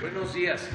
Buenos días.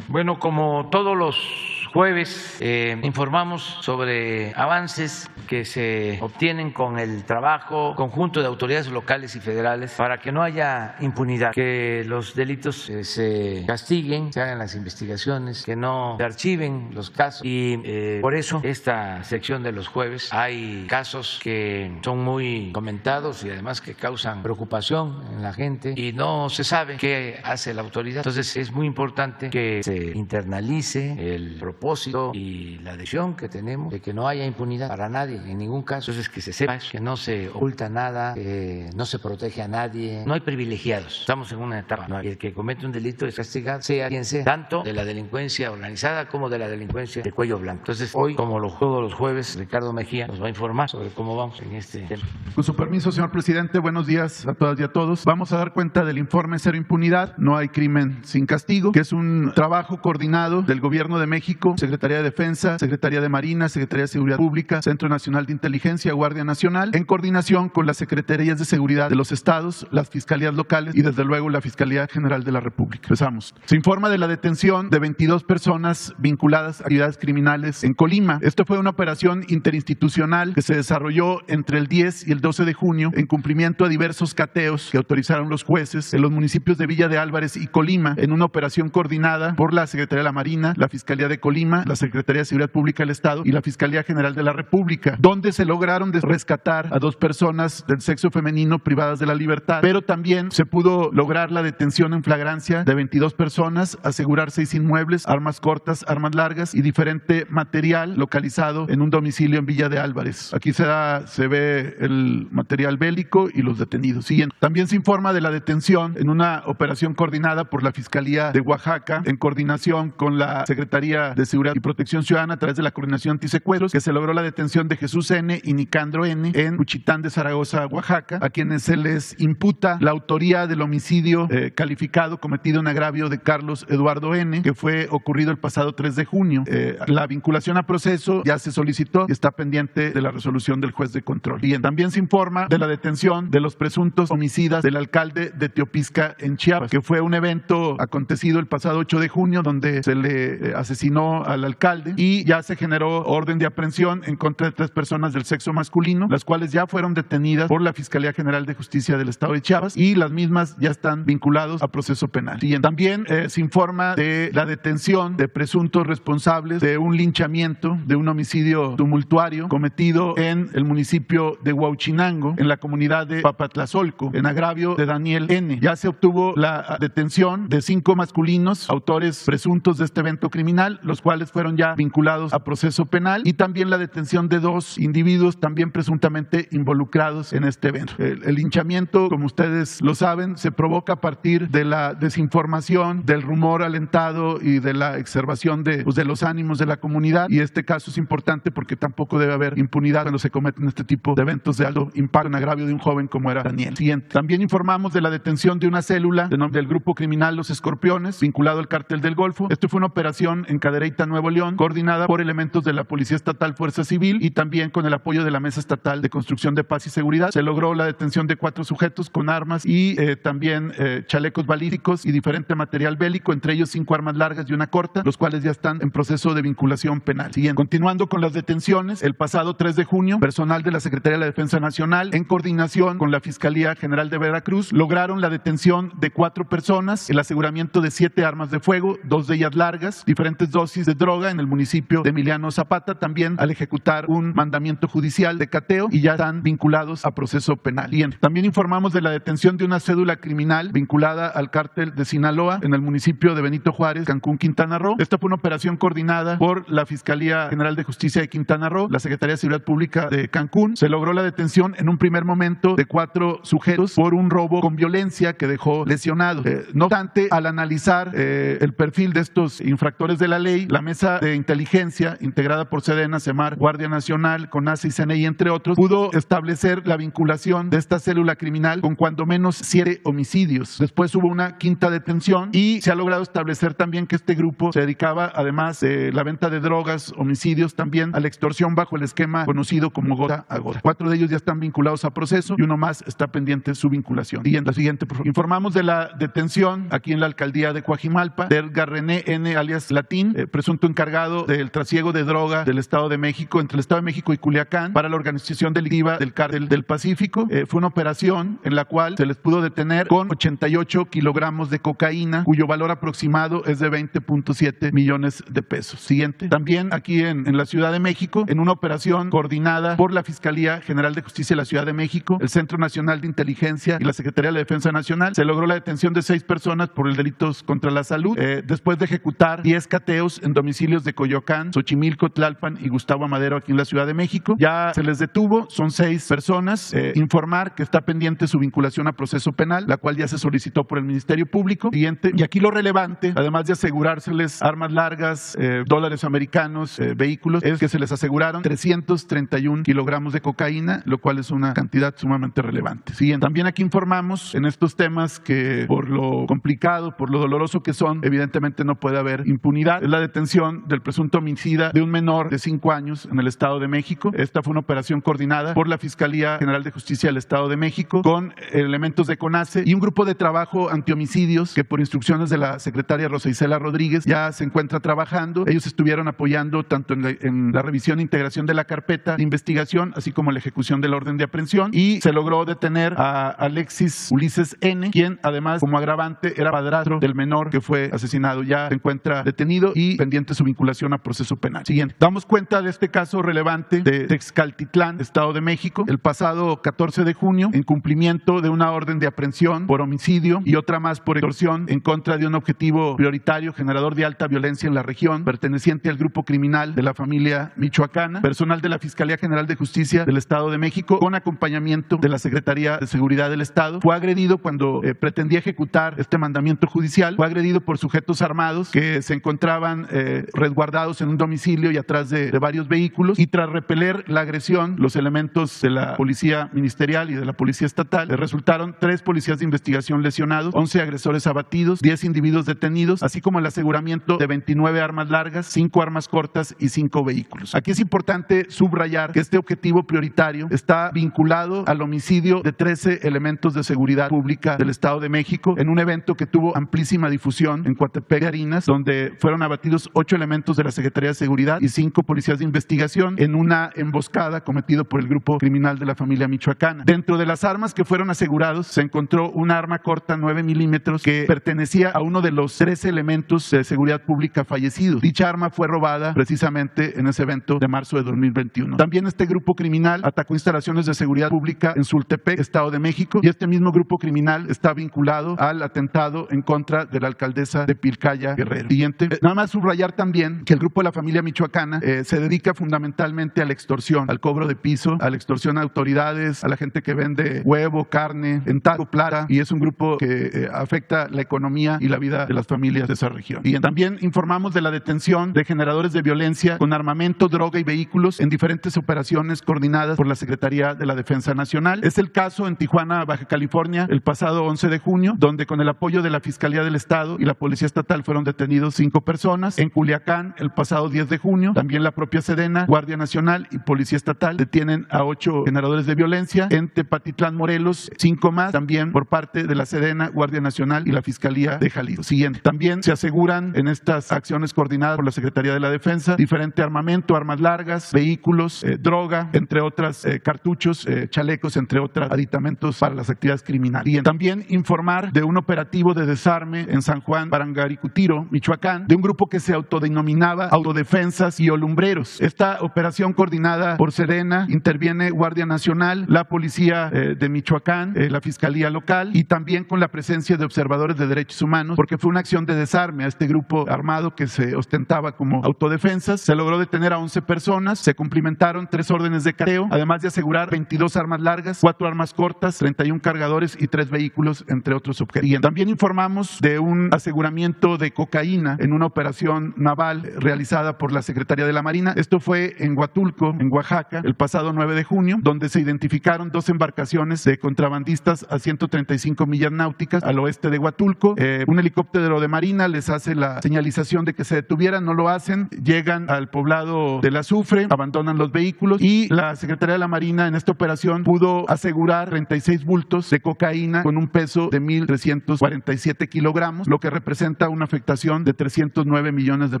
Bueno, como todos los jueves, informamos sobre avances que se obtienen con el trabajo conjunto de autoridades locales y federales para que no haya impunidad, que los delitos se castiguen, se hagan las investigaciones, que no se archiven los casos. Y por eso esta sección de los jueves hay casos que son muy comentados y además que causan preocupación en la gente y no se sabe qué hace la autoridad. Entonces es muy importante que se internalice el propósito y la decisión que tenemos de que no haya impunidad para nadie en ningún caso. Entonces que se sepa que no se oculta nada, que no se protege a nadie, no hay privilegiados. Estamos en una etapa, ¿no? Y el que comete un delito es castigado, sea quien sea, tanto de la delincuencia organizada como de la delincuencia de cuello blanco. Entonces hoy, como todos los jueves, Ricardo Mejía nos va a informar sobre cómo vamos en este tema. Con su permiso, señor presidente, buenos días a todas y a todos. Vamos a dar cuenta del informe Cero Impunidad, no hay crimen sin castigo, que es un trabajo coordinado del Gobierno de México, Secretaría de Defensa, Secretaría de Marina, Secretaría de Seguridad Pública, Centro Nacional de Inteligencia, Guardia Nacional, en coordinación con las Secretarías de Seguridad de los estados, las fiscalías locales y desde luego la Fiscalía General de la República. Empezamos. Se informa de la detención de 22 personas vinculadas a actividades criminales en Colima. Esto fue una operación interinstitucional que se desarrolló entre el 10 y el 12 de junio en cumplimiento a diversos cateos que autorizaron los jueces en los municipios de Villa de Álvarez y Colima en una operación coordinada por la Secretaría de la Marina, la Fiscalía de Colima, la Secretaría de Seguridad Pública del Estado y la Fiscalía General de la República, donde se lograron rescatar a 2 personas del sexo femenino privadas de la libertad, pero también se pudo lograr la detención en flagrancia de 22 personas, asegurar 6 inmuebles, armas cortas, armas largas y diferente material localizado en un domicilio en Villa de Álvarez. Aquí se ve el material bélico y los detenidos. Siguiente. También se informa de la detención en una operación coordinada por la Fiscalía de Oaxaca, en coordinación con la Secretaría de Seguridad y Protección Ciudadana a través de la Coordinación Antisecuestros, que se logró la detención de Jesús N. y Nicandro N. en Juchitán de Zaragoza, Oaxaca, a quienes se les imputa la autoría del homicidio calificado cometido en agravio de Carlos Eduardo N., que fue ocurrido el pasado 3 de junio. La vinculación a proceso ya se solicitó y está pendiente de la resolución del juez de control. Bien, también se informa de la detención de los presuntos homicidas del alcalde de Teopisca en Chiapas, que fue un evento acontecido el pasado 8 de junio donde se le asesinó al alcalde y ya se generó orden de aprehensión en contra de 3 personas del sexo masculino, las cuales ya fueron detenidas por la Fiscalía General de Justicia del Estado de Chiapas y las mismas ya están vinculados a proceso penal. Bien, también se informa de la detención de presuntos responsables de un linchamiento, de un homicidio tumultuario cometido en el municipio de Huauchinango, en la comunidad de Papatlazolco, en agravio de Daniel N. Ya se obtuvo la detención de 5 masculinos, autores presuntos de este evento criminal, los cuales fueron ya vinculados a proceso penal, y también la detención de 2 individuos también presuntamente involucrados en este evento. El linchamiento, como ustedes lo saben, se provoca a partir de la desinformación, del rumor alentado y de la exacerbación de los ánimos de la comunidad, y este caso es importante porque tampoco debe haber impunidad cuando se cometen este tipo de eventos de alto impacto en agravio de un joven como era Daniel. Siguiente. También informamos de la detención de una célula del grupo criminal Los Escorpiones, vinculado al Cártel del Golfo. Esto fue una operación en Cadereyta, Nuevo León, coordinada por elementos de la Policía Estatal, Fuerza Civil y también con el apoyo de la Mesa Estatal de Construcción de Paz y Seguridad. Se logró la detención de 4 sujetos con armas y también chalecos balísticos y diferente material bélico, entre ellos 5 armas largas y una corta, los cuales ya están en proceso de vinculación penal. Siguiente. Continuando con las detenciones, el pasado 3 de junio, personal de la Secretaría de la Defensa Nacional, en coordinación con la Fiscalía General de Veracruz, lograron la detención de 4 personas, el aseguramiento de 7 armas de fuego, 2 de ellas largas, diferentes dosis de droga en el municipio de Emiliano Zapata, también al ejecutar un mandamiento judicial de cateo y ya están vinculados a proceso penal. Bien. También informamos de la detención de una cédula criminal vinculada al cártel de Sinaloa en el municipio de Benito Juárez, Cancún, Quintana Roo. Esta fue una operación coordinada por la Fiscalía General de Justicia de Quintana Roo, la Secretaría de Seguridad Pública de Cancún. Se logró la detención en un primer momento de 4 sujetos por un robo con violencia que dejó lesionados. No obstante, al analizar el perfil de estos infractores de la ley, la mesa de inteligencia integrada por Sedena, Semar, Guardia Nacional, CONACE y CNI, entre otros, pudo establecer la vinculación de esta célula criminal con cuando menos 7 homicidios. Después hubo una quinta detención y se ha logrado establecer también que este grupo se dedicaba, además de la venta de drogas, homicidios, también a la extorsión bajo el esquema conocido como gota a gota. 4 de ellos ya están vinculados a proceso y uno más está pendiente de su vinculación. La siguiente, por favor. Informamos de la detención aquí en la alcaldía de Coajimalpa de Edgar René N. alias Latín, presunto encargado del trasiego de droga del Estado de México, entre el Estado de México y Culiacán, para la organización delictiva del Cártel del Pacífico. Fue una operación en la cual se les pudo detener con 88 kilogramos de cocaína, cuyo valor aproximado es de 20.7 millones de pesos. Siguiente. También aquí en la Ciudad de México, en una operación coordinada por la Fiscalía General de Justicia de la Ciudad de México, el Centro Nacional de Inteligencia y la Secretaría de la Defensa Nacional, se logró la detención de 6 personas por el delitos contra la salud, después de ejecutar 10 cateos en domicilios de Coyoacán, Xochimilco, Tlalpan y Gustavo Amadero aquí en la Ciudad de México. Ya se les detuvo, son 6 personas. Informar que está pendiente su vinculación a proceso penal, la cual ya se solicitó por el Ministerio Público. Siguiente. Y aquí lo relevante, además de asegurárseles armas largas, dólares americanos, vehículos, es que se les aseguraron 331 kilogramos de cocaína, lo cual es una cantidad sumamente relevante. Siguiente. También aquí informamos en estos temas que por lo complicado, por lo doloroso que son, evidentemente no puede haber impunidad. Es la detención del presunto homicida de un menor de 5 años en el Estado de México. Esta fue una operación coordinada por la Fiscalía General de Justicia del Estado de México con elementos de CONACE y un grupo de trabajo antihomicidios que por instrucciones de la secretaria Rosa Isela Rodríguez ya se encuentra trabajando. Ellos estuvieron apoyando tanto en la revisión e integración de la carpeta de investigación, así como la ejecución de la orden de aprehensión, y se logró detener a Alexis Ulises N., quien además como agravante era padrastro del menor que fue asesinado. Ya se encuentra detenido y pendiente su vinculación a proceso penal. Siguiente. Damos cuenta de este caso relevante de Texcaltitlán, Estado de México. El pasado 14 de junio, en cumplimiento de una orden de aprehensión por homicidio y otra más por extorsión en contra de un objetivo prioritario generador de alta violencia en la región, perteneciente al grupo criminal de la familia michoacana, personal de la Fiscalía General de Justicia del Estado de México, con acompañamiento de la Secretaría de Seguridad del Estado, fue agredido cuando pretendía ejecutar este mandamiento judicial. Fue agredido por sujetos armados que se encontraban resguardados en un domicilio y atrás de varios vehículos, y tras repeler la agresión, los elementos de la Policía Ministerial y de la Policía Estatal resultaron 3 policías de investigación lesionados, 11 agresores abatidos, 10 individuos detenidos, así como el aseguramiento de 29 armas largas, 5 armas cortas y 5 vehículos. Aquí es importante subrayar que este objetivo prioritario está vinculado al homicidio de 13 elementos de seguridad pública del Estado de México en un evento que tuvo amplísima difusión en Coatepec de Harinas, donde fueron abatidos 8 elementos de la Secretaría de Seguridad y 5 policías de investigación en una emboscada cometida por el grupo criminal de la familia michoacana. Dentro de las armas que fueron asegurados se encontró una arma corta 9 milímetros que pertenecía a uno de los 13 elementos de seguridad pública fallecidos. Dicha arma fue robada precisamente en ese evento de marzo de 2021. También este grupo criminal atacó instalaciones de seguridad pública en Sultepec, Estado de México, y este mismo grupo criminal está vinculado al atentado en contra de la alcaldesa de Pilcaya, Guerrero. Siguiente. Nada más subrayar también que el grupo de la familia michoacana se dedica fundamentalmente a la extorsión, al cobro de piso, a la extorsión a autoridades, a la gente que vende huevo, carne, en taco, plata, y es un grupo que afecta la economía y la vida de las familias de esa región. Y también informamos de la detención de generadores de violencia con armamento, droga y vehículos en diferentes operaciones coordinadas por la Secretaría de la Defensa Nacional. Es el caso en Tijuana, Baja California, el pasado 11 de junio, donde con el apoyo de la Fiscalía del Estado y la Policía Estatal fueron detenidos 5 personas. En Culiacán, el pasado 10 de junio, también la propia Sedena, Guardia Nacional y Policía Estatal detienen a 8 generadores de violencia. En Tepatitlán, Morelos, 5 más, también por parte de la Sedena, Guardia Nacional y la Fiscalía de Jalisco. Siguiente. También se aseguran en estas acciones coordinadas por la Secretaría de la Defensa diferente armamento, armas largas, vehículos, droga, entre otras cartuchos, chalecos, entre otros aditamentos para las actividades criminales. Y también informar de un operativo de desarme en San Juan, Parangaricutiro, Michoacán, de un grupo que se autodenominaba Autodefensas y Olumbreros. Esta operación coordinada por Sedena, interviene Guardia Nacional, la Policía de Michoacán, la Fiscalía Local, y también con la presencia de observadores de derechos humanos, porque fue una acción de desarme a este grupo armado que se ostentaba como autodefensas. Se logró detener a 11 personas, se cumplimentaron 3 órdenes de cateo, además de asegurar 22 armas largas, 4 armas cortas, 31 cargadores y 3 vehículos, entre otros objetos. Y también informamos de un aseguramiento de cocaína en una operación operación naval realizada por la Secretaría de la Marina. Esto fue en Huatulco, en Oaxaca, el pasado 9 de junio, donde se identificaron 2 embarcaciones de contrabandistas a 135 millas náuticas al oeste de Huatulco. Un helicóptero de Marina les hace la señalización de que se detuvieran, no lo hacen, llegan al poblado del Azufre, abandonan los vehículos y la Secretaría de la Marina en esta operación pudo asegurar 36 bultos de cocaína con un peso de 1,347 kilogramos, lo que representa una afectación de 309 millones de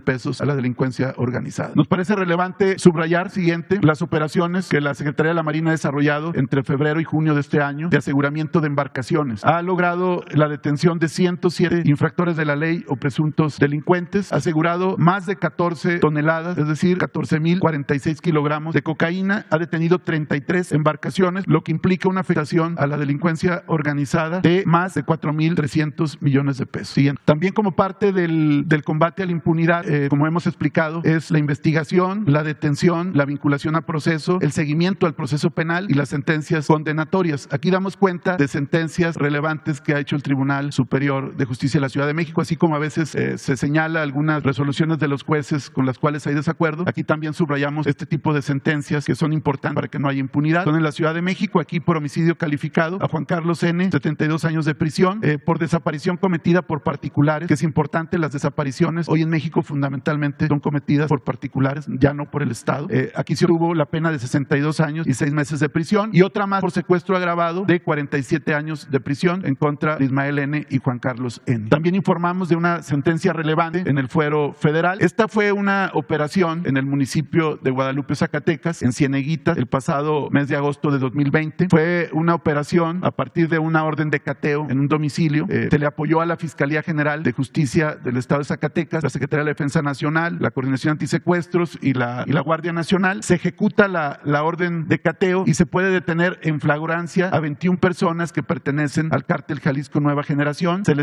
pesos a la delincuencia organizada. Nos parece relevante subrayar las operaciones que la Secretaría de la Marina ha desarrollado entre febrero y junio de este año de aseguramiento de embarcaciones. Ha logrado la detención de 107 infractores de la ley o presuntos delincuentes, asegurado más de 14 toneladas, es decir, 14,046 kilogramos de cocaína, ha detenido 33 embarcaciones, lo que implica una afectación a la delincuencia organizada de más de 4,300 millones de pesos. Siguiente. También como parte del combate a la impunidad, como hemos explicado, es la investigación, la detención, la vinculación a proceso, el seguimiento al proceso penal y las sentencias condenatorias. Aquí damos cuenta de sentencias relevantes que ha hecho el Tribunal Superior de Justicia de la Ciudad de México, así como a veces se señala algunas resoluciones de los jueces con las cuales hay desacuerdo. Aquí también subrayamos este tipo de sentencias que son importantes para que no haya impunidad. Son en la Ciudad de México, aquí por homicidio calificado, a Juan Carlos N., 72 años de prisión, por desaparición cometida por particulares, que es importante, las desapariciones hoy en México fundamentalmente son cometidas por particulares, ya no por el Estado. Aquí se tuvo la pena de 62 años y 6 meses de prisión y otra más por secuestro agravado de 47 años de prisión en contra de Ismael N. y Juan Carlos N. También informamos de una sentencia relevante en el fuero federal. Esta fue una operación en el municipio de Guadalupe, Zacatecas, en Cieneguita, el pasado mes de agosto de 2020. Fue una operación a partir de una orden de cateo en un domicilio. Se le apoyó a la Fiscalía General de Justicia del Estado de Zacatecas, la Secretaría de la Defensa Nacional, la Coordinación Antisecuestros y la Guardia Nacional. Se ejecuta la orden de cateo y se puede detener en flagrancia a 21 personas que pertenecen al cártel Jalisco Nueva Generación. Se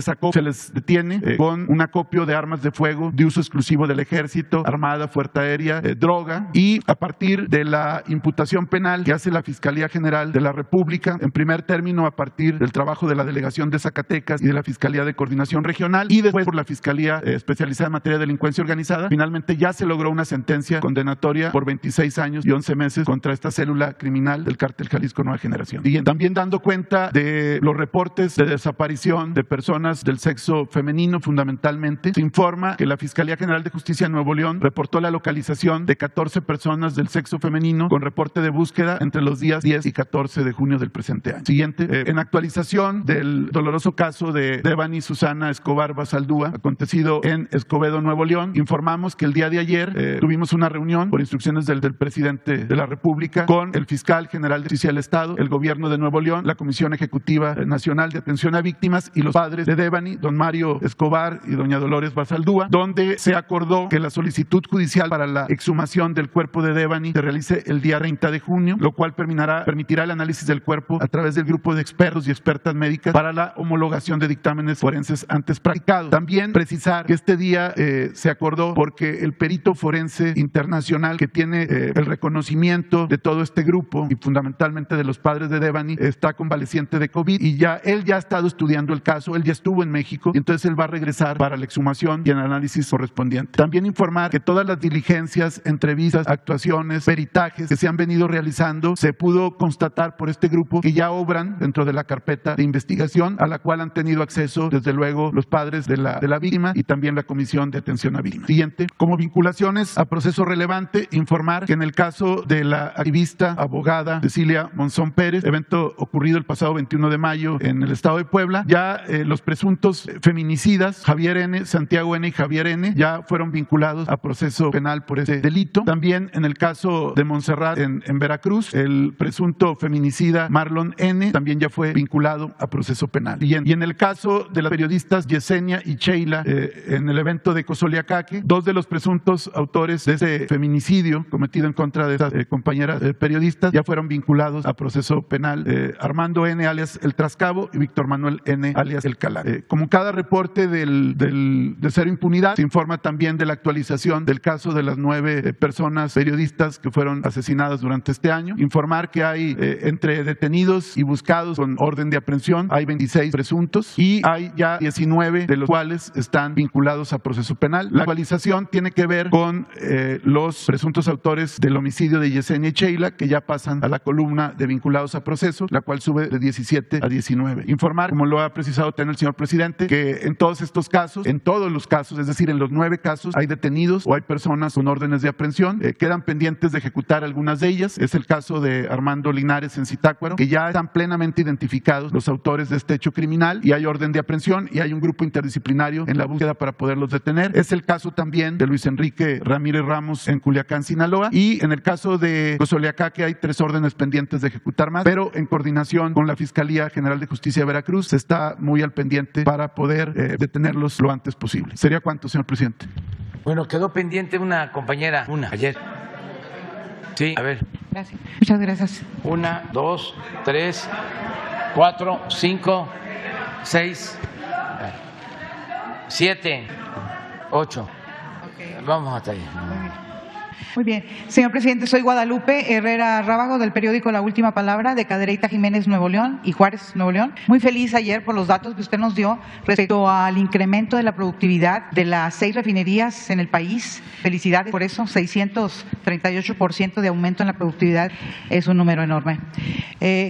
les detiene con un acopio de armas de fuego de uso exclusivo del Ejército, Armada, Fuerza Aérea, droga, y a partir de la imputación penal que hace la Fiscalía General de la República, en primer término a partir del trabajo de la Delegación de Zacatecas y de la Fiscalía de Coordinación Regional y después por la Fiscalía Especializada en Materia de Delincuencia Organizada, finalmente ya se logró una sentencia condenatoria por 26 años y 11 meses contra esta célula criminal del cártel Jalisco Nueva Generación. Y también dando cuenta de los reportes de desaparición de personas del sexo femenino, fundamentalmente, se informa que la Fiscalía General de Justicia de Nuevo León reportó la localización de 14 personas del sexo femenino con reporte de búsqueda entre los días 10 y 14 de junio del presente año. Siguiente. En actualización del doloroso caso de Devani Susana Escobar Basaldúa, acontecido en Escobedo, Nuevo León, informamos que el día de ayer tuvimos una reunión por instrucciones del presidente de la República con el fiscal general de Justicia del Estado, el gobierno de Nuevo León, la Comisión Ejecutiva Nacional de Atención a Víctimas y los padres de Devani, don Mario Escobar y doña Dolores Basaldúa, donde se acordó que la solicitud judicial para la exhumación del cuerpo de Devani se realice el día 30 de junio, lo cual permitirá el análisis del cuerpo a través del grupo de expertos y expertas médicas para la homologación de dictámenes forenses antes practicados. También precisar que este día se acordó porque el perito forense internacional que tiene el reconocimiento de todo este grupo y fundamentalmente de los padres de Devani está convaleciente de COVID y él ya ha estado estudiando el caso, él ya estuvo en México y entonces él va a regresar para la exhumación y el análisis correspondiente. También informar que todas las diligencias, entrevistas, actuaciones, peritajes que se han venido realizando, se pudo constatar por este grupo que ya obran dentro de la carpeta de investigación a la cual han tenido acceso desde luego los padres de la víctima y también la Comisión de Atención a Víctimas. Siguiente. Como vinculaciones a proceso relevante, informar que en el caso de la activista abogada Cecilia Monzón Pérez, evento ocurrido el pasado 21 de mayo en el estado de Puebla, ya los presuntos feminicidas Javier N., Santiago N. y Javier N. ya fueron vinculados a proceso penal por ese delito. También en el caso de Montserrat en Veracruz, el presunto feminicida Marlon N. también ya fue vinculado a proceso penal. Y en el caso de las periodistas Yesenia y Sheila en el evento de Cozoleacaque, dos de los presuntos autores de ese feminicidio cometido en contra de estas compañeras periodistas ya fueron vinculados a proceso penal, Armando N. alias El Trascabo y Víctor Manuel N. alias El Calar. Como cada reporte de Cero Impunidad, se informa también de la actualización del caso de las 9 personas periodistas que fueron asesinadas durante este año. Informar que hay entre detenidos y buscados con orden de aprehensión, hay 26 presuntos y hay ya 19 de los cuales están vinculados a proceso penal. Penal. La actualización tiene que ver con los presuntos autores del homicidio de Yesenia y Sheila, que ya pasan a la columna de vinculados a proceso, la cual sube de 17 a 19. Informar, como lo ha precisado también el señor presidente, que en todos estos casos, en todos los casos, es decir, en los 9 casos, hay detenidos o hay personas con órdenes de aprehensión. Quedan pendientes de ejecutar algunas de ellas. Es el caso de Armando Linares en Zitácuaro, que ya están plenamente identificados los autores de este hecho criminal y hay orden de aprehensión y hay un grupo interdisciplinario en la búsqueda para poderlos detener. Es el caso también de Luis Enrique Ramírez Ramos en Culiacán, Sinaloa, y en el caso de Cozoleacaque hay 3 órdenes pendientes de ejecutar más, pero en coordinación con la Fiscalía General de Justicia de Veracruz se está muy al pendiente para poder detenerlos lo antes posible. ¿Sería cuánto, señor presidente? Bueno, quedó pendiente una compañera, ayer. Sí, a ver. Gracias. Muchas gracias. 1, 2, 3, 4, 5, 6, 7, 8. Vamos hasta ahí. Muy bien. Señor presidente, soy Guadalupe Herrera Rábago del periódico La Última Palabra de Cadereyta, Jiménez, Nuevo León y Juárez, Nuevo León. Muy feliz ayer por los datos que usted nos dio respecto al incremento de la productividad de las 6 refinerías en el país. Felicidades por eso, 638% de aumento en la productividad es un número enorme.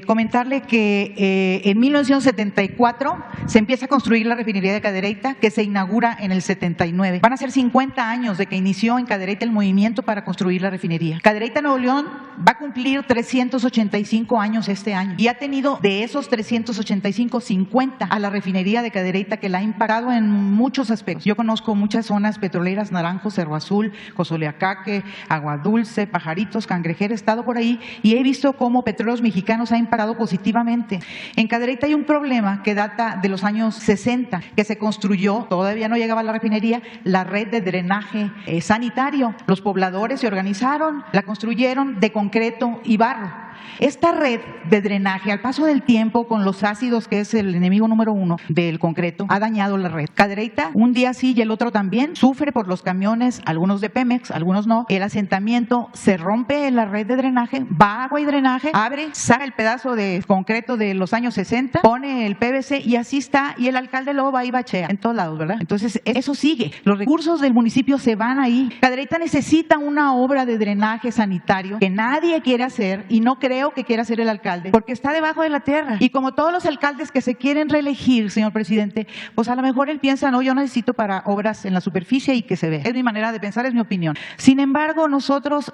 Comentarle que en 1974 se empieza a construir la refinería de Cadereyta, que se inaugura en el 79. Van a ser 50 años de que inició en Cadereyta el movimiento para construir la refinería. Cadereyta, Nuevo León, va a cumplir 385 años este año y ha tenido de esos 385, 50 a la refinería de Cadereyta, que la ha impactado en muchos aspectos. Yo conozco muchas zonas petroleras, Naranjo, Cerro Azul, Cozoleacaque, Agua Dulce, Pajaritos, Cangrejera, he estado por ahí y he visto cómo Petróleos Mexicanos ha impactado positivamente. En Cadereyta hay un problema que data de los años 60, que se construyó, todavía no llegaba a la refinería, la red de drenaje sanitario. Los pobladores se organizaron, la construyeron de concreto y barro. Esta red de drenaje, al paso del tiempo, con los ácidos, que es el enemigo número 1 del concreto, ha dañado la red. Cadereyta, un día sí y el otro también, sufre por los camiones, algunos de Pemex, algunos no. El asentamiento se rompe en la red de drenaje, va agua y drenaje, abre, saca el pedazo de concreto de los años 60, pone el PVC y así está. Y el alcalde luego va y bachea en todos lados, ¿verdad? Entonces, eso sigue. Los recursos del municipio se van ahí. Cadereyta necesita una obra de drenaje sanitario que nadie quiere hacer y no creo que quiera hacer el alcalde, porque está debajo de la tierra. Y como todos los alcaldes que se quieren reelegir, señor presidente, pues a lo mejor él piensa, no, yo necesito para obras en la superficie y que se vea. Es mi manera de pensar, es mi opinión. Sin embargo,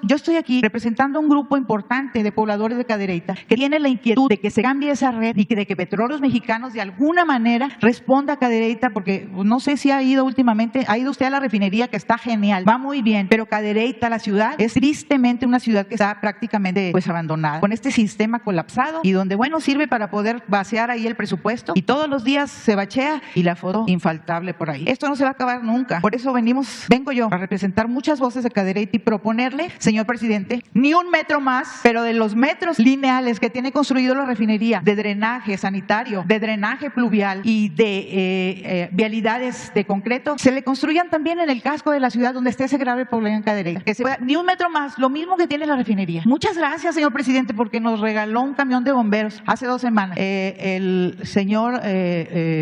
yo estoy aquí representando a un grupo importante de pobladores de Cadereyta que tiene la inquietud de que se cambie esa red y de que Petróleos Mexicanos de alguna manera responda a Cadereyta, porque no sé si ha ido últimamente, ha ido usted a la refinería, que está genial, va muy bien, pero Cadereyta, la ciudad, es tristemente una ciudad que está prácticamente pues abandonada, con este sistema colapsado y donde, bueno, sirve para poder vaciar ahí el presupuesto y todos los días se bachea y la foto infaltable por ahí. Esto no se va a acabar nunca. Por eso vengo yo a representar muchas voces de Cadereyta y proponerle, señor presidente, ni un metro más, pero de los metros lineales que tiene construido la refinería, de drenaje sanitario, de drenaje pluvial y de vialidades de concreto, se le construyan también en el casco de la ciudad donde esté ese grave problema en Cadereyta. Que se pueda, ni un metro más, lo mismo que tiene la refinería. Muchas gracias, señor presidente, porque nos regaló un camión de bomberos hace 2 semanas. El señor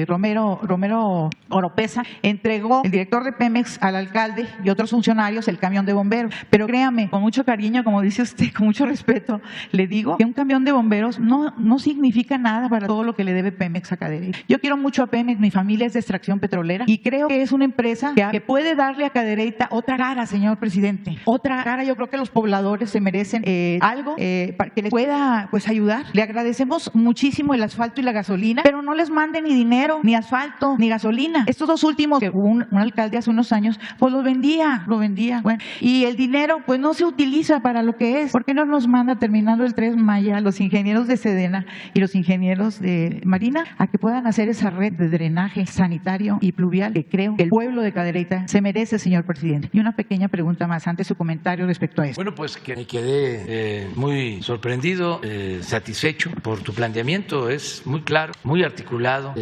Romero Oropesa entregó, el director de Pemex, al alcalde y otros funcionarios el camión de bomberos. Pero créame, con mucho cariño, como dice usted, con mucho respeto, le digo que un camión de bomberos no significa nada para todo lo que le debe Pemex a Cadereyta. Yo quiero mucho a Pemex, mi familia es de extracción petrolera y creo que es una empresa que puede darle a Cadereyta otra cara, señor presidente. Otra cara. Yo creo que los pobladores se merecen algo para que les pueda pues ayudar. Le agradecemos muchísimo el asfalto y la gasolina, pero no les mande ni dinero, ni asfalto, ni gasolina. Estos 2 últimos, que hubo un alcalde hace unos años, pues lo vendía. Bueno, y el dinero pues no se utiliza para lo que es. ¿Por qué no nos manda, terminando el 3 Maya, los ingenieros de Sedena y los ingenieros de Marina a que puedan hacer esa red de drenaje sanitario y pluvial que creo que el pueblo de Cadereyta se merece, señor presidente? Y una pequeña pregunta más antes de su comentario respecto a eso. Bueno, pues que me quedé muy sorprendido sorprendido, satisfecho por tu planteamiento. Es muy claro, muy articulado.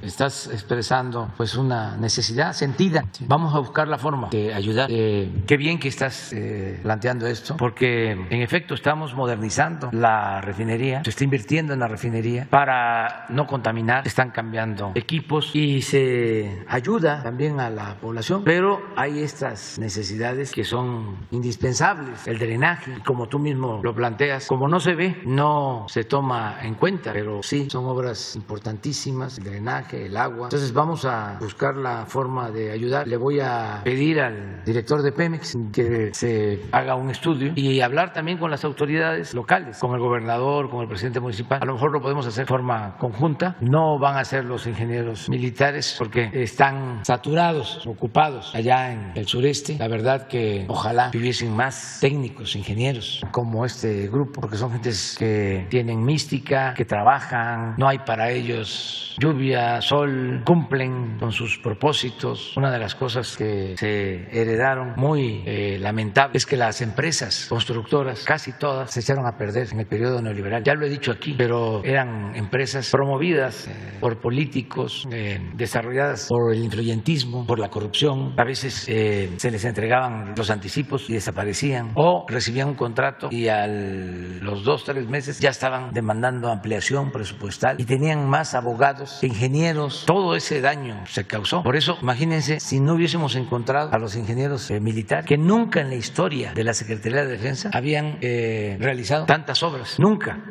Estás expresando pues una necesidad sentida. Vamos a buscar la forma de ayudar. Qué bien que estás planteando esto, porque en efecto estamos modernizando la refinería, se está invirtiendo en la refinería para no contaminar, están cambiando equipos y se ayuda también a la población, pero hay estas necesidades que son indispensables. El drenaje, como tú mismo lo planteas, como no se ve, no se toma en cuenta, pero sí son obras importantísimas, el drenaje, el agua. Entonces vamos a buscar la forma de ayudar. Le voy a pedir al director de Pemex que se haga un estudio y hablar también con las autoridades locales, con el gobernador, con el presidente municipal. A lo mejor lo podemos hacer de forma conjunta. No van a ser los ingenieros militares porque están saturados, ocupados allá en el sureste. La verdad que ojalá hubiesen más técnicos, ingenieros como este grupo, porque son gentes que tienen mística, que trabajan, no hay para ellos lluvia, sol, cumplen con sus propósitos. Una de las cosas que se heredaron muy lamentable es que las empresas constructoras, casi todas, se echaron a perder en el periodo neoliberal. Ya lo he dicho aquí, pero eran empresas promovidas por políticos, desarrolladas por el influyentismo, por la corrupción. A veces se les entregaban los anticipos y desaparecían, o recibían un contrato y a los 2 o 3 meses ya estaban demandando ampliación presupuestal y tenían más abogados que ingenieros. Todo ese daño se causó. Por eso, imagínense, si no hubiésemos encontrado a los ingenieros militares, que nunca en la historia de la Secretaría de Defensa habían realizado tantas obras, nunca.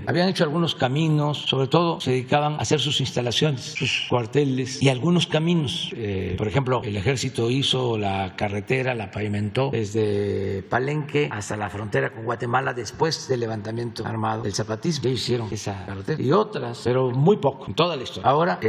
Habían hecho algunos caminos, sobre todo se dedicaban a hacer sus instalaciones, sus cuarteles y algunos caminos. Por ejemplo, el ejército hizo la carretera, la pavimentó desde Palenque hasta la frontera con Guatemala después del levantamiento armado del zapatismo. Ellos hicieron esa carretera y otras, pero muy poco, en toda la historia. Ahora,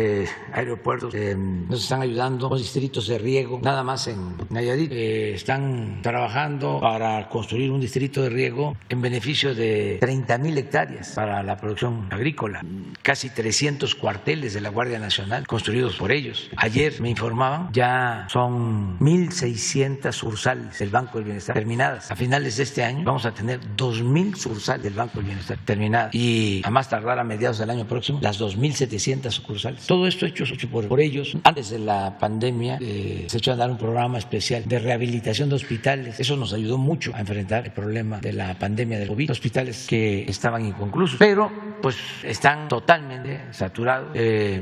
aeropuertos nos están ayudando, los distritos de riego, nada más en Nayarit, están trabajando para construir un distrito de riego en beneficio de 30,000 hectáreas para la producción agrícola, casi 300 cuarteles de la Guardia Nacional construidos por ellos. Ayer me informaban, ya son 1,600 sucursales del Banco del Bienestar terminadas. A finales de este año vamos a tener 2,000 sucursales del Banco del Bienestar terminadas y a más tardar a mediados del año próximo las 2,700 sucursales. Todo esto hecho por ellos. Antes de la pandemia se echó a dar un programa especial de rehabilitación de hospitales. Eso nos ayudó mucho a enfrentar el problema de la pandemia del COVID. Hospitales que estaban inconclusos, pero pues están totalmente saturados.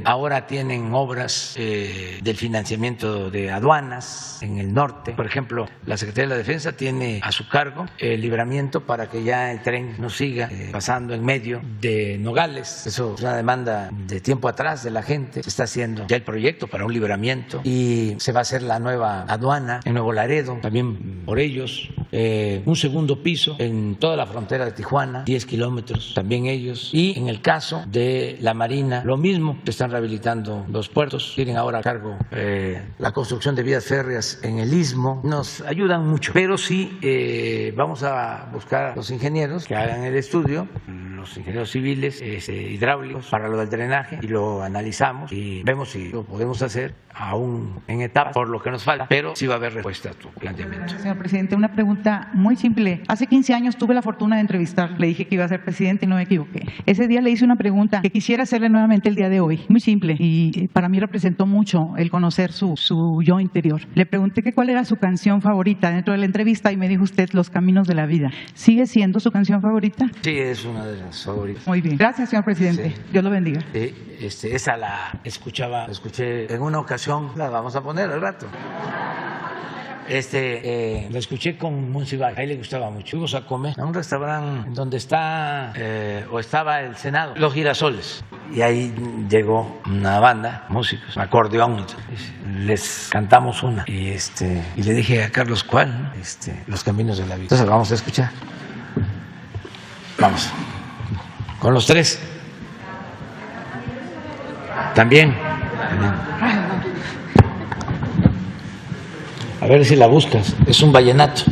Ahora tienen obras del financiamiento de aduanas en el norte. Por ejemplo, la Secretaría de la Defensa tiene a su cargo el libramiento para que ya el tren no siga pasando en medio de Nogales. Eso es una demanda de tiempo atrás de la gente. Se está haciendo ya el proyecto para un libramiento y se va a hacer la nueva aduana en Nuevo Laredo, también por ellos. Un segundo piso en toda la frontera de Tijuana, 10 kilómetros, también ellos. Y en el caso de la Marina, lo mismo, se están rehabilitando los puertos, tienen ahora a cargo la construcción de vías férreas en el Istmo. Nos ayudan mucho, pero sí vamos a buscar a los ingenieros que hagan el estudio, los ingenieros civiles, hidráulicos, para lo del drenaje, y lo analizamos y vemos si lo podemos hacer aún en etapas, por lo que nos falta, pero sí va a haber respuesta a tu planteamiento. Señor presidente, una pregunta muy simple. Hace 15 años tuve la fortuna de entrevistar, le dije que iba a ser presidente y no me equivoqué. Ese día le hice una pregunta que quisiera hacerle nuevamente el día de hoy, muy simple, y para mí representó mucho el conocer su yo interior. Le pregunté que cuál era su canción favorita dentro de la entrevista y me dijo usted Los Caminos de la Vida. ¿Sigue siendo su canción favorita? Sí, es una de las favoritas. Muy bien. Gracias, señor presidente. Sí. Dios lo bendiga. Esa la escuché en una ocasión, la vamos a poner al rato. La escuché con Monsiváis, a él le gustaba mucho. Fuimos a comer a un restaurante donde estaba el Senado, Los Girasoles, y ahí llegó una banda, músicos, acordeón, les cantamos una y le dije a Carlos, ¿cuál? Los Caminos de la Vida. Entonces vamos a escuchar. Vamos, con los tres. También. A ver si la buscas, es un vallenato.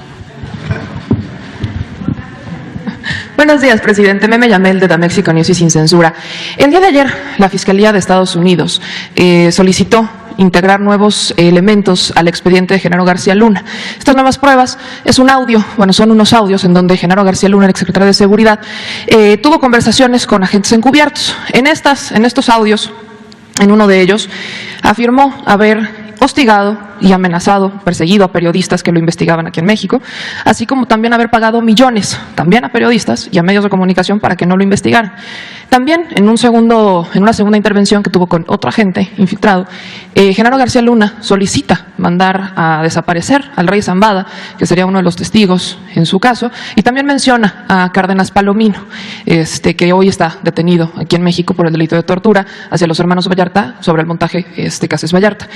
Buenos días, presidente. Meme Yamel de The Mexican News y Sin Censura. El día de ayer, la Fiscalía de Estados Unidos solicitó integrar nuevos elementos al expediente de Genaro García Luna. Estas nuevas pruebas es un audio, bueno, son unos audios en donde Genaro García Luna, el exsecretario de Seguridad, tuvo conversaciones con agentes encubiertos. En estos audios, en uno de ellos, afirmó haber hostigado y amenazado, perseguido a periodistas que lo investigaban aquí en México, así como también haber pagado millones, también a periodistas y a medios de comunicación para que no lo investigaran. También, en una segunda intervención que tuvo con otro agente infiltrado, Genaro García Luna solicita mandar a desaparecer al rey Zambada, que sería uno de los testigos en su caso, y también menciona a Cárdenas Palomino, que hoy está detenido aquí en México por el delito de tortura hacia los hermanos Vallarta sobre el montaje Cases Vallarta.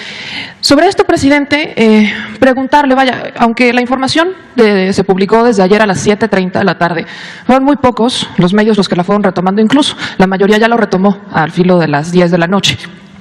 Sobre esto, presidente, preguntarle, vaya, aunque la información se publicó desde ayer a las 7:30 de la tarde, fueron muy pocos los medios los que la fueron retomando, incluso la mayoría ya lo retomó al filo de las 10 de la noche,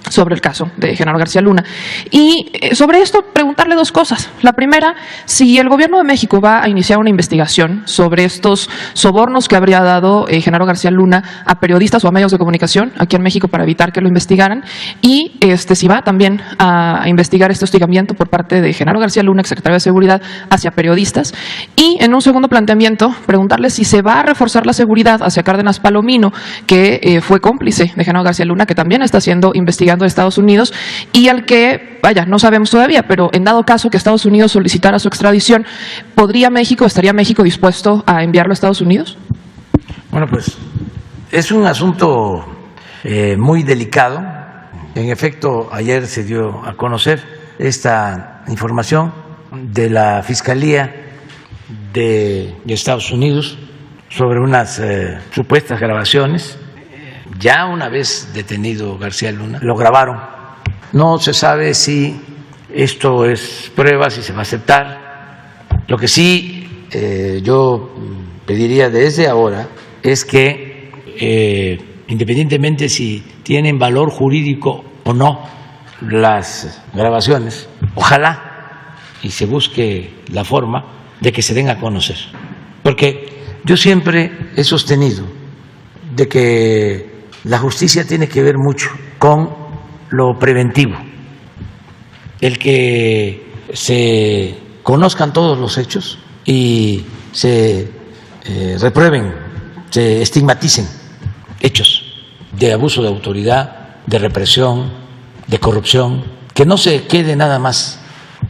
sobre el caso de Genaro García Luna. Y sobre esto, preguntarle dos cosas. La primera, si el Gobierno de México va a iniciar una investigación sobre estos sobornos que habría dado Genaro García Luna a periodistas o a medios de comunicación aquí en México para evitar que lo investigaran, y si va también a investigar este hostigamiento por parte de Genaro García Luna, exsecretario de Seguridad, hacia periodistas. Y en un segundo planteamiento, preguntarle si se va a reforzar la seguridad hacia Cárdenas Palomino, que fue cómplice de Genaro García Luna, que también está siendo investigado de Estados Unidos, y al que, vaya, no sabemos todavía, pero en dado caso que Estados Unidos solicitara su extradición, ¿estaría México dispuesto a enviarlo a Estados Unidos? Bueno, pues es un asunto muy delicado. En efecto, ayer se dio a conocer esta información de la Fiscalía de Estados Unidos sobre unas supuestas grabaciones. Ya una vez detenido García Luna, lo grabaron. No se sabe si esto es prueba, si se va a aceptar. Lo que sí yo pediría desde ahora es que, independientemente si tienen valor jurídico o no las grabaciones, ojalá y se busque la forma de que se den a conocer. Porque yo siempre he sostenido de que la justicia tiene que ver mucho con lo preventivo, el que se conozcan todos los hechos y se reprueben, se estigmaticen hechos de abuso de autoridad, de represión, de corrupción, que no se quede nada más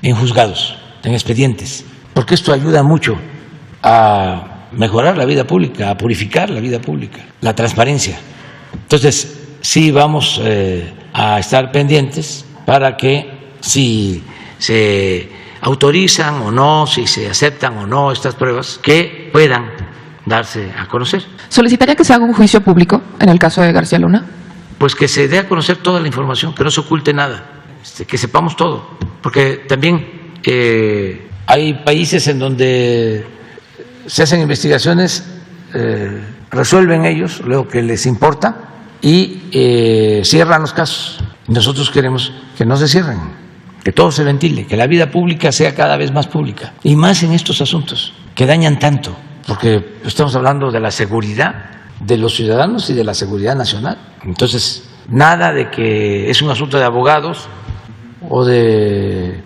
en juzgados, en expedientes, porque esto ayuda mucho a mejorar la vida pública, a purificar la vida pública, la transparencia. Entonces, sí vamos a estar pendientes para que si se autorizan o no, si se aceptan o no estas pruebas, que puedan darse a conocer. ¿Solicitaría que se haga un juicio público en el caso de García Luna? Pues que se dé a conocer toda la información, que no se oculte nada, que sepamos todo, porque también hay países en donde se hacen investigaciones, resuelven ellos lo que les importa y cierran los casos. Nosotros queremos que no se cierren, que todo se ventile, que la vida pública sea cada vez más pública, y más en estos asuntos que dañan tanto, porque estamos hablando de la seguridad de los ciudadanos y de la seguridad nacional. Entonces, nada de que es un asunto de abogados o de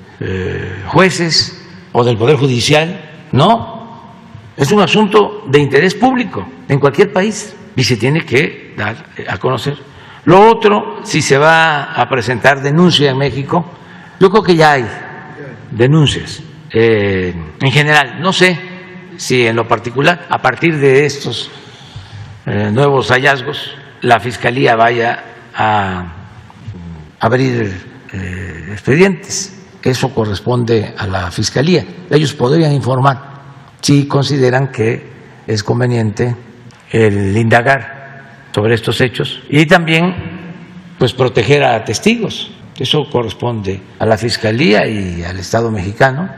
jueces o del Poder Judicial, no, es un asunto de interés público en cualquier país y se tiene que dar a conocer. Lo otro, si se va a presentar denuncia en México, yo creo que ya hay denuncias en general. No sé si en lo particular, a partir de estos nuevos hallazgos, la Fiscalía vaya a abrir expedientes. Eso corresponde a la Fiscalía. Ellos podrían informar si consideran que es conveniente el indagar sobre estos hechos y también pues proteger a testigos. Eso corresponde a la Fiscalía y al Estado mexicano,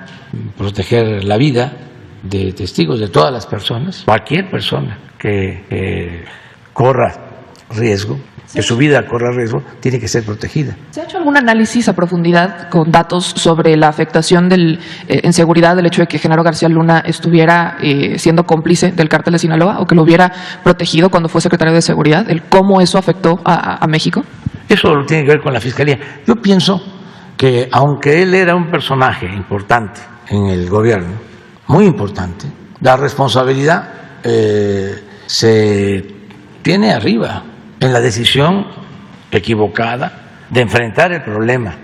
proteger la vida de testigos, de todas las personas, cualquier persona que corra riesgo, que su vida corra riesgo, tiene que ser protegida. ¿Se ha hecho algún análisis a profundidad con datos sobre la afectación en seguridad del hecho de que Genaro García Luna estuviera siendo cómplice del cártel de Sinaloa o que lo hubiera protegido cuando fue secretario de Seguridad? ¿Cómo eso afectó a México? Eso lo tiene que ver con la Fiscalía. Yo pienso que aunque él era un personaje importante en el gobierno, muy importante, la responsabilidad se tiene arriba en la decisión equivocada de enfrentar el problema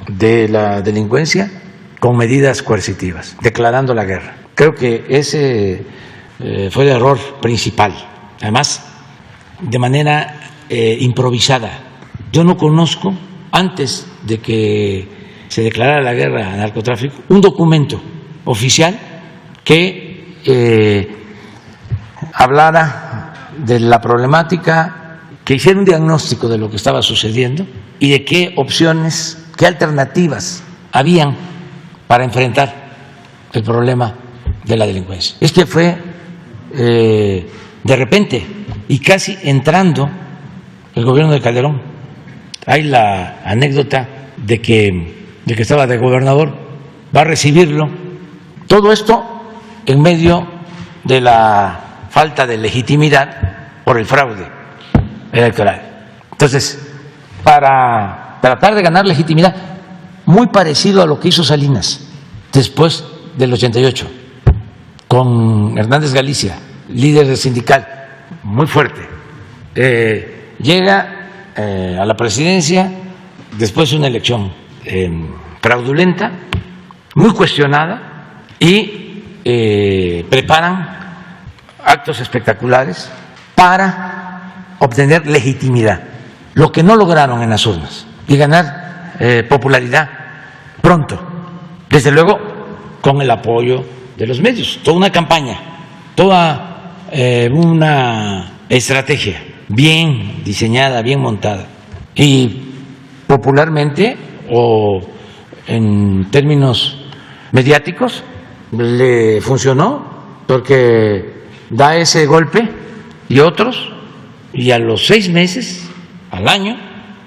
de la delincuencia con medidas coercitivas, declarando la guerra. Creo que ese fue el error principal. Además, de manera improvisada. Yo no conozco, antes de que se declarara la guerra al narcotráfico, un documento oficial que hablara de la problemática, que hiciera un diagnóstico de lo que estaba sucediendo y de qué opciones, qué alternativas habían para enfrentar el problema de la delincuencia. Este fue de repente y casi entrando el gobierno de Calderón. Hay la anécdota de que estaba de gobernador, va a recibirlo. Todo esto en medio de la falta de legitimidad por el fraude electoral. Entonces, para tratar de ganar legitimidad, muy parecido a lo que hizo Salinas después del 88, con Hernández Galicia, líder sindical, muy fuerte. Llega a la presidencia después de una elección fraudulenta, muy cuestionada, y preparan actos espectaculares para obtener legitimidad, lo que no lograron en las urnas, y ganar popularidad pronto, desde luego con el apoyo de los medios, toda una campaña, toda una estrategia bien diseñada, bien montada, y popularmente o en términos mediáticos le funcionó, porque da ese golpe y otros, y a los 6 meses, al año,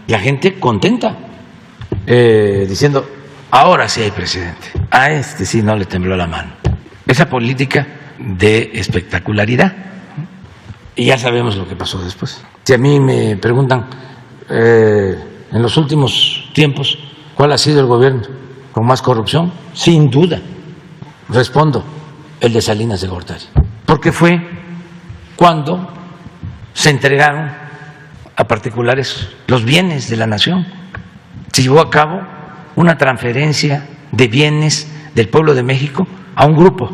la gente contenta, diciendo, ahora sí hay presidente, a este sí no le tembló la mano. Esa política de espectacularidad. Y ya sabemos lo que pasó después. Si a mí me preguntan en los últimos tiempos cuál ha sido el gobierno con más corrupción, sin duda respondo el de Salinas de Gortari, porque fue cuando se entregaron a particulares los bienes de la nación. Se llevó a cabo una transferencia de bienes del pueblo de México a un grupo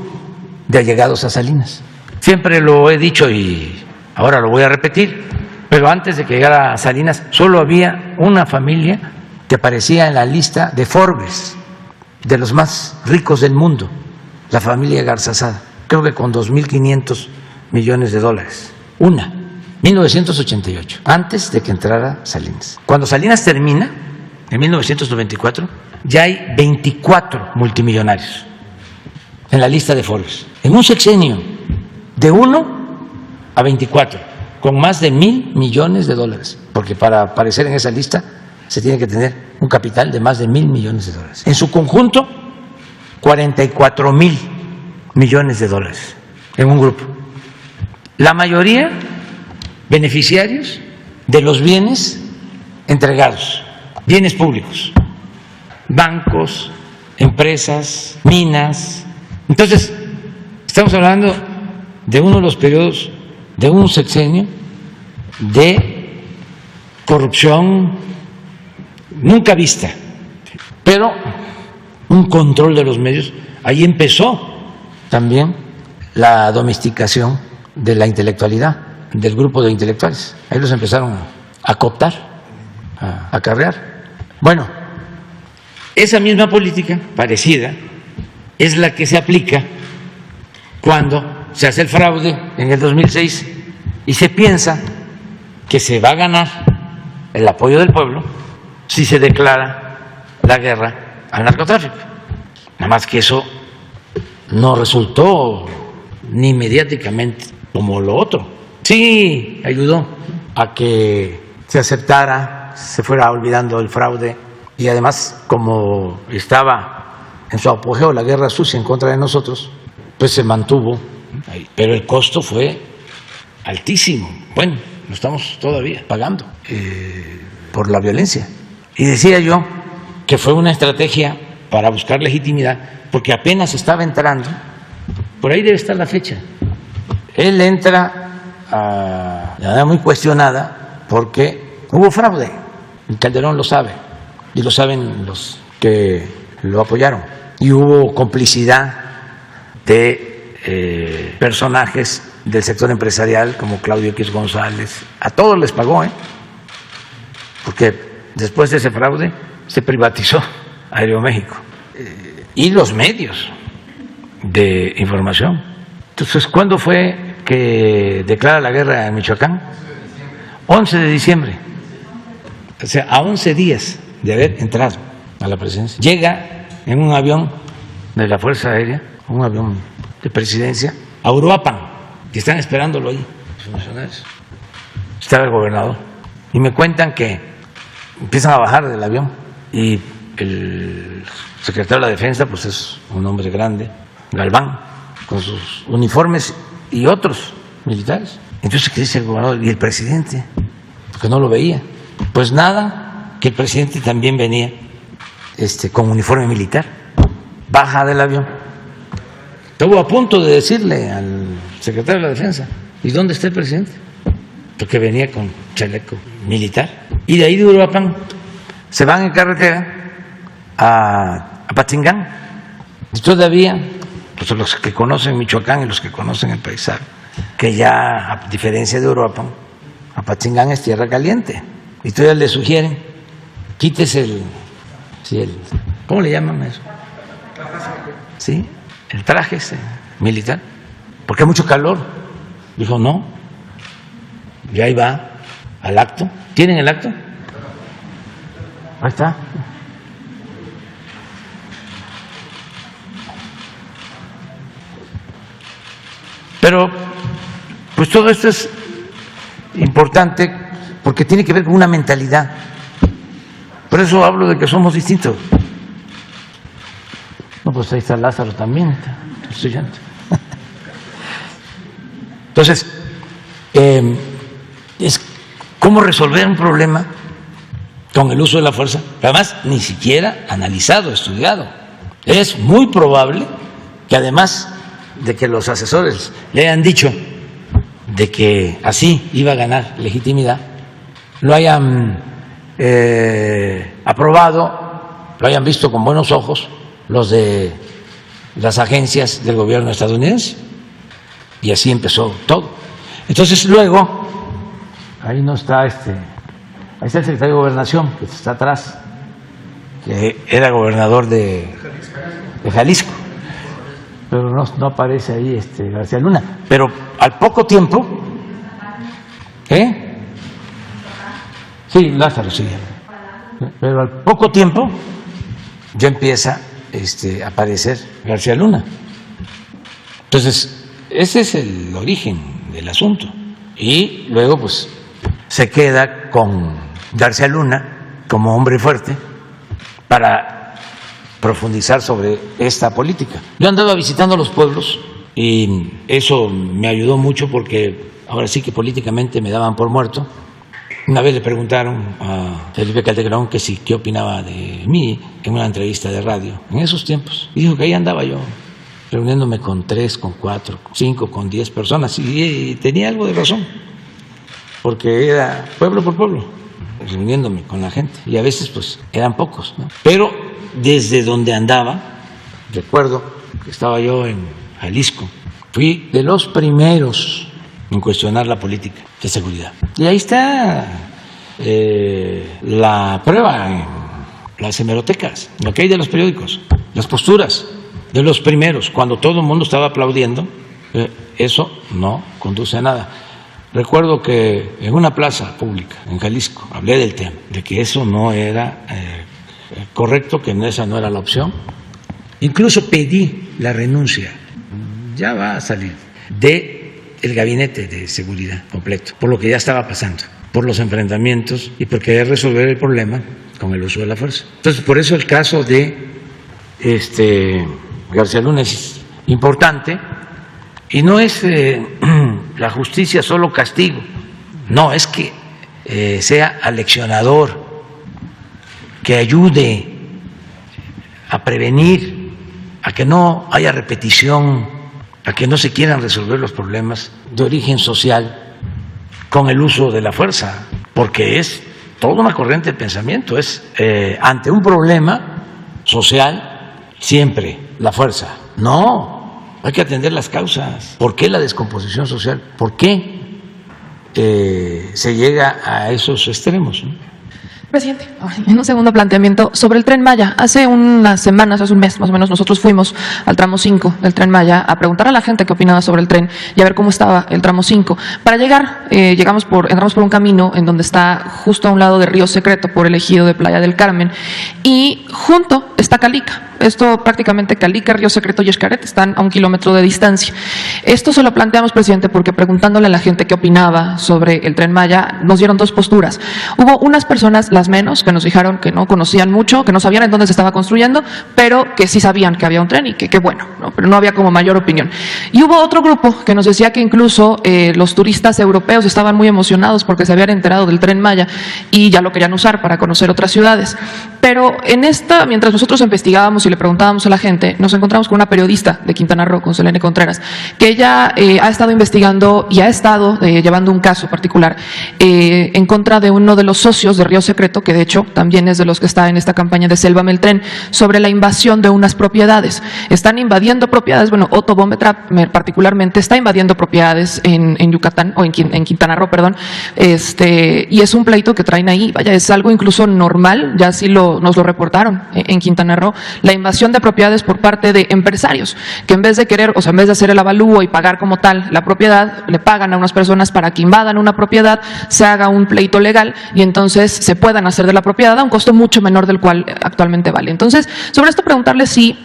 de allegados a Salinas. Siempre lo he dicho y ahora lo voy a repetir, pero antes de que llegara Salinas solo había una familia que aparecía en la lista de Forbes de los más ricos del mundo, la familia Garzazada, creo que con $2.500 millones. Una, 1988, antes de que entrara Salinas. Cuando Salinas termina, en 1994, ya hay 24 multimillonarios en la lista de Forbes, en un sexenio, de 1 a 24, con más de $1.000 millones, porque para aparecer en esa lista se tiene que tener un capital de más de $1.000 millones. En su conjunto, $44.000 millones en un grupo. La mayoría beneficiarios de los bienes entregados, bienes públicos, bancos, empresas, minas. Entonces, estamos hablando de uno de los periodos de un sexenio de corrupción nunca vista, pero un control de los medios. Ahí empezó también la domesticación de la intelectualidad, del grupo de intelectuales. Ahí los empezaron a cooptar, a acarrear. Bueno, esa misma política parecida es la que se aplica cuando se hace el fraude en el 2006 y se piensa que se va a ganar el apoyo del pueblo si se declara la guerra al narcotráfico. Nada más que eso no resultó ni mediáticamente como lo otro. Sí ayudó a que se aceptara, se fuera olvidando el fraude, y además, como estaba en su apogeo la guerra sucia en contra de nosotros, pues se mantuvo ahí. Pero el costo fue altísimo. Bueno, lo estamos todavía pagando por la violencia. Y decía yo que fue una estrategia para buscar legitimidad, porque apenas estaba entrando, por ahí debe estar la fecha. Él entra de manera muy cuestionada porque hubo fraude. El Calderón lo sabe y lo saben los que lo apoyaron. Y hubo complicidad de personajes del sector empresarial como Claudio X González. A todos les pagó, porque después de ese fraude se privatizó Aeroméxico y los medios de información. Entonces, ¿cuándo fue que declara la guerra en Michoacán? 11 de diciembre. O sea, a 11 días de haber entrado a la presidencia. Llega en un avión de la Fuerza Aérea, un avión de presidencia, a Uruapan, y están esperándolo ahí, los funcionarios. Estaba el gobernador. Y me cuentan que empiezan a bajar del avión y el secretario de la Defensa, pues es un hombre grande, Galván, con sus uniformes y otros militares. Entonces, ¿qué dice el gobernador? ¿Y el presidente? Porque no lo veía. Pues nada, que el presidente también venía con uniforme militar. Baja del avión. Estuvo a punto de decirle al secretario de la Defensa, ¿y dónde está el presidente? Porque venía con chaleco militar. Y de ahí de Uruapan se van en carretera a Apatzingán. Y todavía, pues los que conocen Michoacán y los que conocen el país saben que ya, a diferencia de Uruapan, Apatzingán es tierra caliente. Y todavía le sugieren, quítese ¿cómo le llaman eso? ¿Sí? El traje militar, porque hay mucho calor. Dijo, no, ya ahí va al acto. ¿Tienen el acto? Ahí está. Pero, pues todo esto es importante porque tiene que ver con una mentalidad. Por eso hablo de que somos distintos. No, pues ahí está Lázaro también, está estudiante. Entonces, es cómo resolver un problema con el uso de la fuerza, además ni siquiera analizado, estudiado. Es muy probable que además de que los asesores le hayan dicho de que así iba a ganar legitimidad, lo hayan aprobado, lo hayan visto con buenos ojos los de las agencias del gobierno estadounidense, y así empezó todo. Entonces luego, ahí no está ahí está el secretario de Gobernación, que está atrás, que era gobernador de Jalisco, pero no aparece ahí García Luna. Pero al poco tiempo, sí, Lázaro, sí, pero al poco tiempo ya empieza a aparecer García Luna. Entonces, ese es el origen del asunto. Y luego, pues, se queda con García Luna como hombre fuerte para profundizar sobre esta política. Yo andaba visitando los pueblos y eso me ayudó mucho porque ahora sí que políticamente me daban por muerto. Una vez le preguntaron a Felipe Calderón que sí, qué opinaba de mí en una entrevista de radio en esos tiempos. Y dijo que ahí andaba yo, reuniéndome con 3, con 4, con 5, con 10 personas. Y tenía algo de razón, porque era pueblo por pueblo, reuniéndome con la gente. Y a veces pues eran pocos, ¿no? Pero desde donde andaba, recuerdo que estaba yo en Jalisco, fui de los primeros en cuestionar la política de seguridad. Y ahí está la prueba en las hemerotecas, lo que hay de los periódicos, las posturas de los primeros, cuando todo el mundo estaba aplaudiendo. Eso no conduce a nada. Recuerdo que en una plaza pública en Jalisco hablé del tema, de que eso no era correcto, que esa no era la opción. Incluso pedí la renuncia, ya va a salir, de el gabinete de seguridad completo, por lo que ya estaba pasando, por los enfrentamientos y por querer resolver el problema con el uso de la fuerza. Entonces, por eso el caso de García Luna es importante, y no es la justicia solo castigo, no, es que sea aleccionador, que ayude a prevenir, a que no haya repetición, a que no se quieran resolver los problemas de origen social con el uso de la fuerza, porque es toda una corriente de pensamiento, es ante un problema social siempre la fuerza. No, hay que atender las causas. ¿Por qué la descomposición social? ¿Por qué se llega a esos extremos? Presidente, en un segundo planteamiento sobre el Tren Maya. Hace unas semanas, hace un mes más o menos, nosotros fuimos al tramo 5 del Tren Maya a preguntar a la gente qué opinaba sobre el tren y a ver cómo estaba el tramo 5. Para llegar, entramos por un camino en donde está justo a un lado de Río Secreto, por el ejido de Playa del Carmen, y junto está Calica. Esto prácticamente Calica, Río Secreto y Xcaret están a 1 kilómetro de distancia. Esto se lo planteamos, presidente, porque preguntándole a la gente qué opinaba sobre el Tren Maya, nos dieron dos posturas. Hubo unas personas, las menos, que nos dijeron que no conocían mucho, que no sabían en dónde se estaba construyendo, pero que sí sabían que había un tren y que bueno, ¿no? Pero no había como mayor opinión. Y hubo otro grupo que nos decía que incluso los turistas europeos estaban muy emocionados porque se habían enterado del Tren Maya y ya lo querían usar para conocer otras ciudades. Pero mientras nosotros investigábamos y le preguntábamos a la gente, nos encontramos con una periodista de Quintana Roo, con Selene Contreras, que ella ha estado investigando y ha estado llevando un caso particular en contra de uno de los socios de Río Secreto, que de hecho también es de los que está en esta campaña de Sélvame el Tren, sobre la invasión de unas propiedades. Están invadiendo propiedades, bueno, Otto Bombetrap particularmente está invadiendo propiedades en Yucatán, o en Quintana Roo, perdón, y es un pleito que traen ahí, vaya, es algo incluso normal, ya así nos lo reportaron en Quintana Roo, la invasión de propiedades por parte de empresarios, que en vez de querer, o sea, en vez de hacer el avalúo y pagar como tal la propiedad, le pagan a unas personas para que invadan una propiedad, se haga un pleito legal y entonces se puedan hacer de la propiedad a un costo mucho menor del cual actualmente vale. Entonces, sobre esto preguntarle si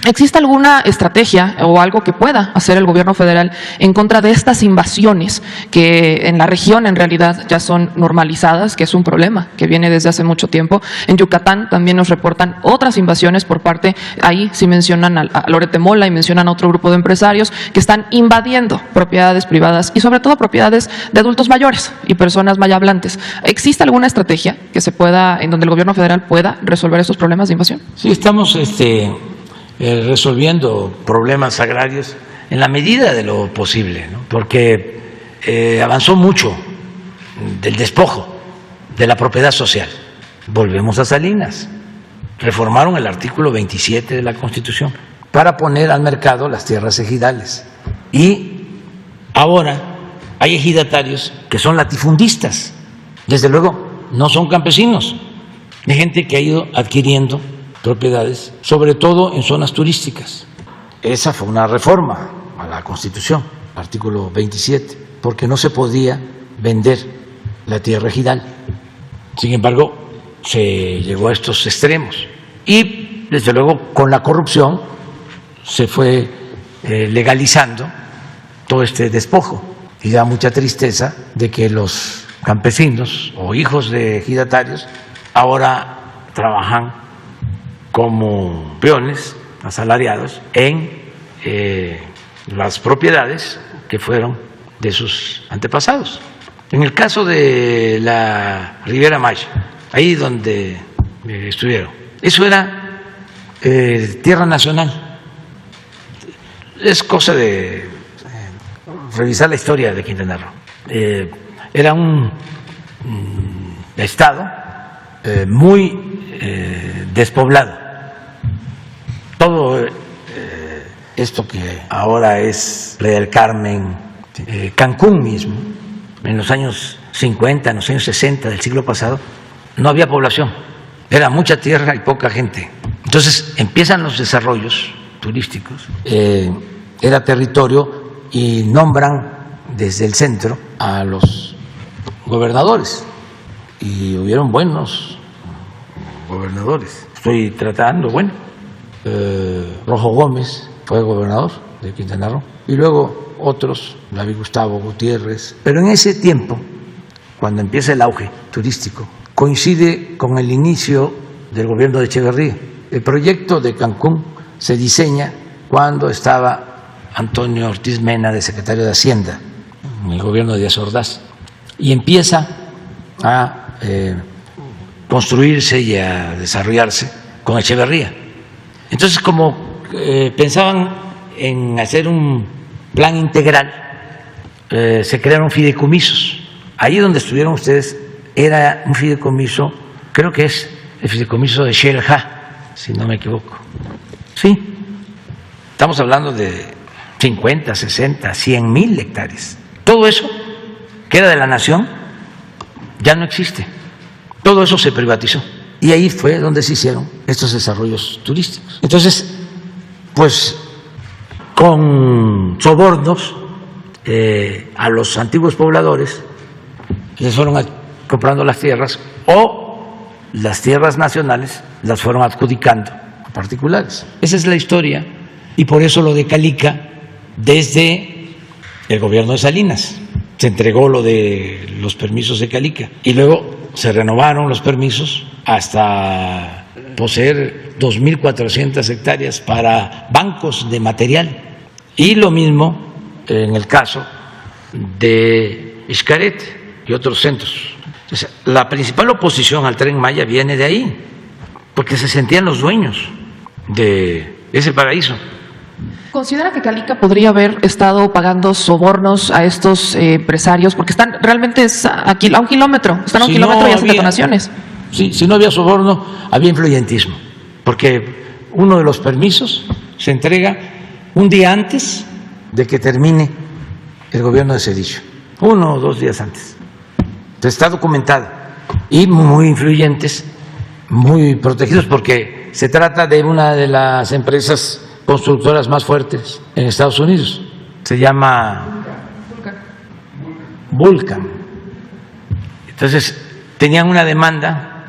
¿existe alguna estrategia o algo que pueda hacer el gobierno federal en contra de estas invasiones que en la región en realidad ya son normalizadas, que es un problema que viene desde hace mucho tiempo? En Yucatán también nos reportan otras invasiones por parte, ahí sí mencionan a Lorete Mola y mencionan a otro grupo de empresarios que están invadiendo propiedades privadas y sobre todo propiedades de adultos mayores y personas mayablantes. ¿Existe alguna estrategia que se pueda, en donde el gobierno federal pueda resolver estos problemas de invasión? Sí, estamos resolviendo problemas agrarios en la medida de lo posible, ¿no? Porque avanzó mucho del despojo de la propiedad social. Volvemos a Salinas, reformaron el artículo 27 de la Constitución para poner al mercado las tierras ejidales y ahora hay ejidatarios que son latifundistas, desde luego no son campesinos, hay gente que ha ido adquiriendo propiedades, sobre todo en zonas turísticas. Esa fue una reforma a la Constitución, artículo 27, porque no se podía vender la tierra ejidal. Sin embargo, se llegó a estos extremos y, desde luego, con la corrupción se fue legalizando todo este despojo. Y da mucha tristeza de que los campesinos o hijos de ejidatarios ahora trabajan como peones asalariados en las propiedades que fueron de sus antepasados. En el caso de la Riviera Maya, ahí donde estuvieron, eso era tierra nacional. Es cosa de revisar la historia de Quintana Roo. Era un estado muy despoblado. Todo esto que ahora es Playa del Carmen, Cancún mismo, en los años 50, en los años 60 del siglo pasado, no había población, era mucha tierra y poca gente. Entonces empiezan los desarrollos turísticos, era territorio y nombran desde el centro a los gobernadores y hubieron buenos gobernadores. Estoy tratando, Rojo Gómez fue gobernador de Quintana Roo y luego otros, David Gustavo Gutiérrez. Pero en ese tiempo, cuando empieza el auge turístico, coincide con el inicio del gobierno de Echeverría. El proyecto de Cancún se diseña cuando estaba Antonio Ortiz Mena de secretario de Hacienda en el gobierno de Díaz Ordaz y empieza a construirse y a desarrollarse con Echeverría. Entonces, como pensaban en hacer un plan integral, se crearon fideicomisos. Ahí donde estuvieron ustedes era un fideicomiso, creo que es el fideicomiso de Xel-Há, si no me equivoco. Sí, estamos hablando de 50, 60, 100,000 hectáreas. Todo eso que era de la nación ya no existe. Todo eso se privatizó. Y ahí fue donde se hicieron estos desarrollos turísticos. Entonces, pues con sobornos a los antiguos pobladores les fueron comprando las tierras, o las tierras nacionales las fueron adjudicando a particulares. Esa es la historia, y por eso lo de Calica, desde el gobierno de Salinas se entregó lo de los permisos de Calica y luego se renovaron los permisos hasta poseer 2.400 hectáreas para bancos de material. Y lo mismo en el caso de Xcaret y otros centros. Entonces, la principal oposición al Tren Maya viene de ahí, porque se sentían los dueños de ese paraíso. ¿Considera que Calica podría haber estado pagando sobornos a estos empresarios? Porque están realmente a un kilómetro, están a un kilómetro y hacen detonaciones. Sí, si no había soborno, había influyentismo, porque uno de los permisos se entrega un día antes de que termine el gobierno de Cedillo, 1 o 2 días antes. Entonces está documentado, y muy influyentes, muy protegidos, porque se trata de una de las empresas constructoras más fuertes en Estados Unidos. Se llama Vulcan. Entonces tenían una demanda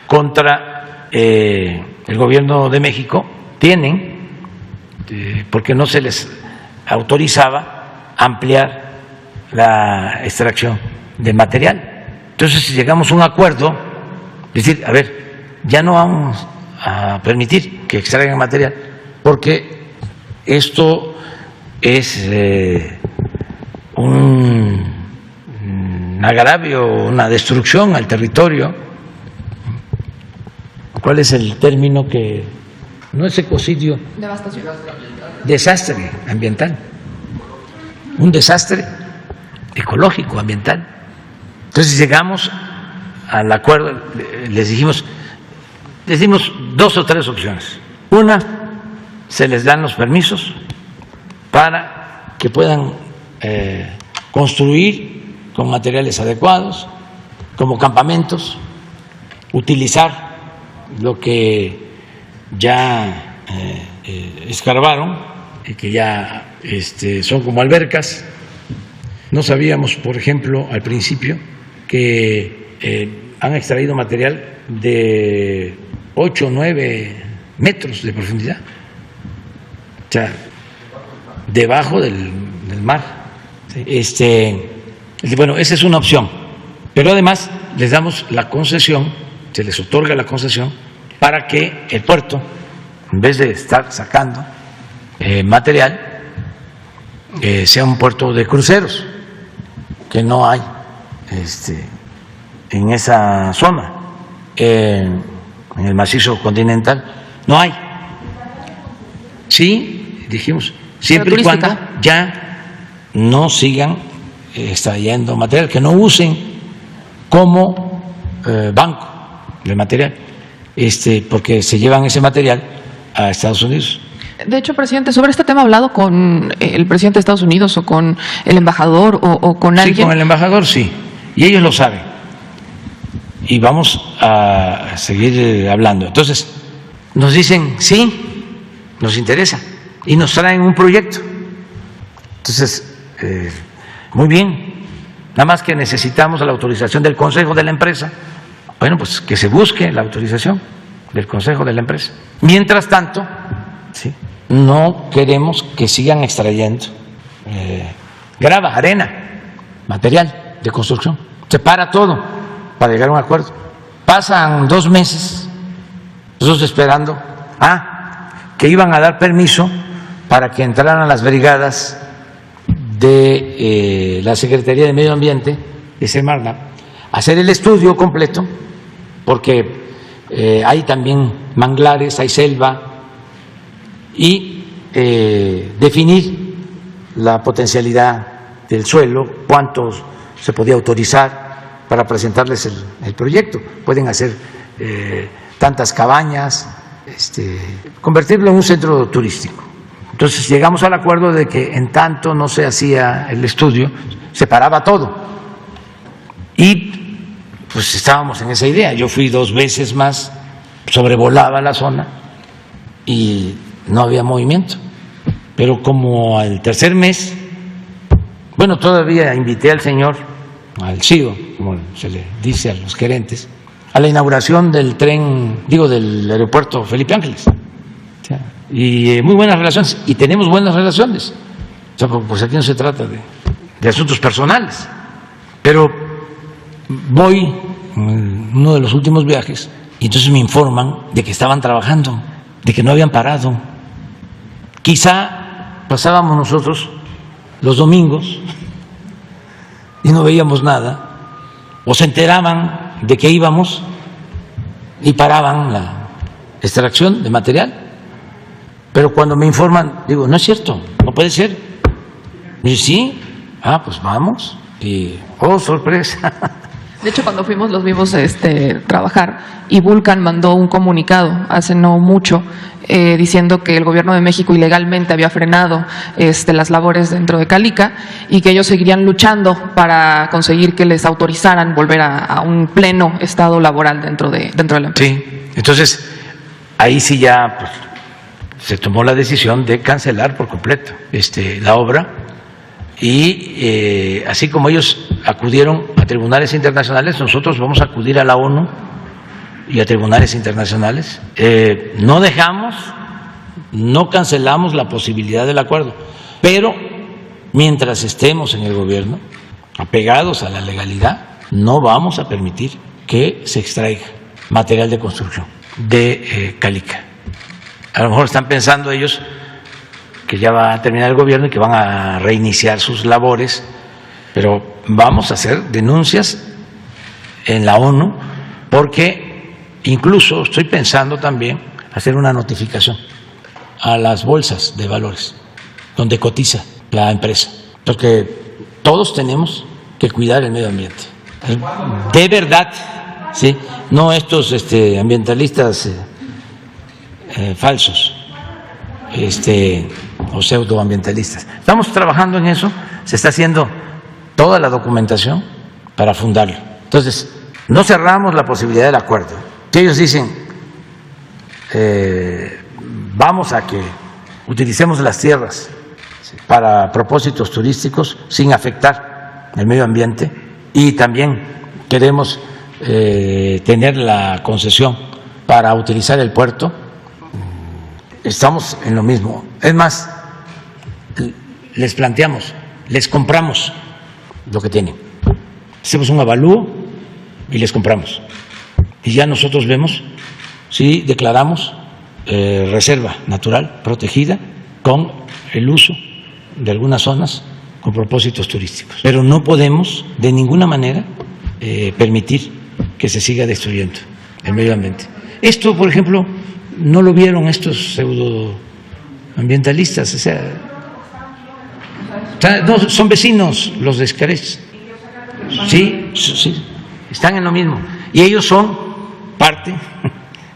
contra el gobierno de México, porque no se les autorizaba ampliar la extracción de material. Entonces, si llegamos a un acuerdo, decir, a ver, ya no vamos a permitir que extraigan material, porque esto es un agravio, una destrucción al territorio. ¿Cuál es el término que no es ecocidio? Devastación. Desastre ambiental. Un desastre ecológico, ambiental. Entonces llegamos al acuerdo, les dimos 2 o 3 opciones. Una, se les dan los permisos para que puedan construir con materiales adecuados, como campamentos, utilizar lo que ya escarbaron y que ya son como albercas. No sabíamos, por ejemplo, al principio que han extraído material de 8 o 9 metros de profundidad, o sea, debajo del mar. Bueno, esa es una opción, pero además les damos la concesión, se les otorga la concesión para que el puerto, en vez de estar sacando material, sea un puerto de cruceros, que no hay en esa zona, en el macizo continental, no hay. Sí, dijimos, siempre y cuando ya no sigan extrayendo material, que no usen como banco de material, porque se llevan ese material a Estados Unidos. De hecho, presidente, sobre este tema ha hablado con el presidente de Estados Unidos o con el embajador o con alguien. Sí, con el embajador sí, y ellos lo saben. Y vamos a seguir hablando. Entonces, nos dicen, sí, nos interesa, y nos traen un proyecto. Entonces, muy bien, nada más que necesitamos la autorización del Consejo de la empresa. Bueno, pues que se busque la autorización del Consejo de la empresa. Mientras tanto, ¿sí?, no queremos que sigan extrayendo grava, arena, material de construcción. Se para todo para llegar a un acuerdo. Pasan 2 meses, nosotros esperando que iban a dar permiso para que entraran las brigadas de la Secretaría de Medio Ambiente de Semarnat a hacer el estudio completo, porque hay también manglares, hay selva, y definir la potencialidad del suelo, cuántos se podía autorizar para presentarles el proyecto. Pueden hacer tantas cabañas, convertirlo en un centro turístico. Entonces llegamos al acuerdo de que en tanto no se hacía el estudio, se paraba todo. Y pues estábamos en esa idea. Yo fui 2 veces más, sobrevolaba la zona y no había movimiento. Pero como al tercer mes, bueno, todavía invité al señor, al CEO, como se le dice a los gerentes, a la inauguración del del aeropuerto Felipe Ángeles. Y muy buenas relaciones, y tenemos buenas relaciones. O sea, pues aquí no se trata de asuntos personales. Pero voy en uno de los últimos viajes y entonces me informan de que estaban trabajando, de que no habían parado. Quizá pasábamos nosotros los domingos y no veíamos nada, o se enteraban de que íbamos y paraban la extracción de material. Pero cuando me informan, digo, no es cierto, no puede ser. Y sí, pues vamos. Y, oh, sorpresa. De hecho, cuando fuimos los vimos trabajar y Vulcan mandó un comunicado hace no mucho diciendo que el gobierno de México ilegalmente había frenado las labores dentro de Calica y que ellos seguirían luchando para conseguir que les autorizaran volver a un pleno estado laboral dentro de la empresa. Sí, entonces ahí sí ya pues, se tomó la decisión de cancelar por completo la obra. Y así como ellos acudieron a tribunales internacionales, nosotros vamos a acudir a la ONU y a tribunales internacionales. No dejamos, no cancelamos la posibilidad del acuerdo, pero mientras estemos en el gobierno, apegados a la legalidad, no vamos a permitir que se extraiga material de construcción de Calica. A lo mejor están pensando ellos que ya va a terminar el gobierno y que van a reiniciar sus labores, pero vamos a hacer denuncias en la ONU porque incluso estoy pensando también hacer una notificación a las bolsas de valores donde cotiza la empresa, porque todos tenemos que cuidar el medio ambiente. De verdad, ¿sí? No estos ambientalistas falsos. O pseudoambientalistas. Estamos trabajando en eso, se está haciendo toda la documentación para fundarlo. Entonces, no cerramos la posibilidad del acuerdo. Si ellos dicen, vamos a que utilicemos las tierras para propósitos turísticos sin afectar el medio ambiente y también queremos tener la concesión para utilizar el puerto, estamos en lo mismo. Es más, les planteamos, les compramos lo que tienen. Hacemos un avalúo y les compramos. Y ya nosotros vemos si declaramos reserva natural protegida con el uso de algunas zonas con propósitos turísticos. Pero no podemos de ninguna manera permitir que se siga destruyendo el medio ambiente. Esto, por ejemplo, no lo vieron estos pseudoambientalistas, o sea, no, son vecinos los de Xcaret. Sí, están en lo mismo. Y ellos son parte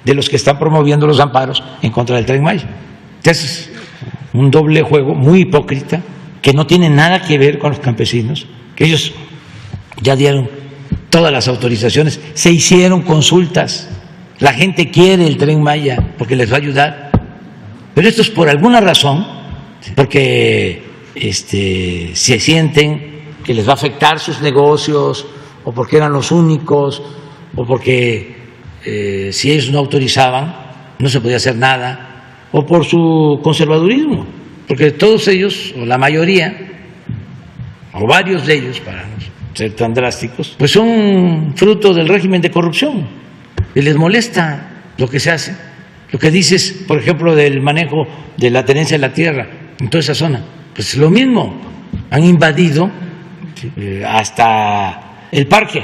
de los que están promoviendo los amparos en contra del Tren Maya. Entonces, un doble juego muy hipócrita que no tiene nada que ver con los campesinos, que ellos ya dieron todas las autorizaciones, se hicieron consultas. La gente quiere el Tren Maya porque les va a ayudar, pero esto es por alguna razón, porque se sienten que les va a afectar sus negocios, o porque eran los únicos, o porque si ellos no autorizaban no se podía hacer nada, o por su conservadurismo, porque todos ellos, o la mayoría, o varios de ellos, para no ser tan drásticos, pues son fruto del régimen de corrupción. Y les molesta lo que se hace, lo que dices, por ejemplo, del manejo de la tenencia de la tierra en toda esa zona. Pues lo mismo, han invadido hasta el Parque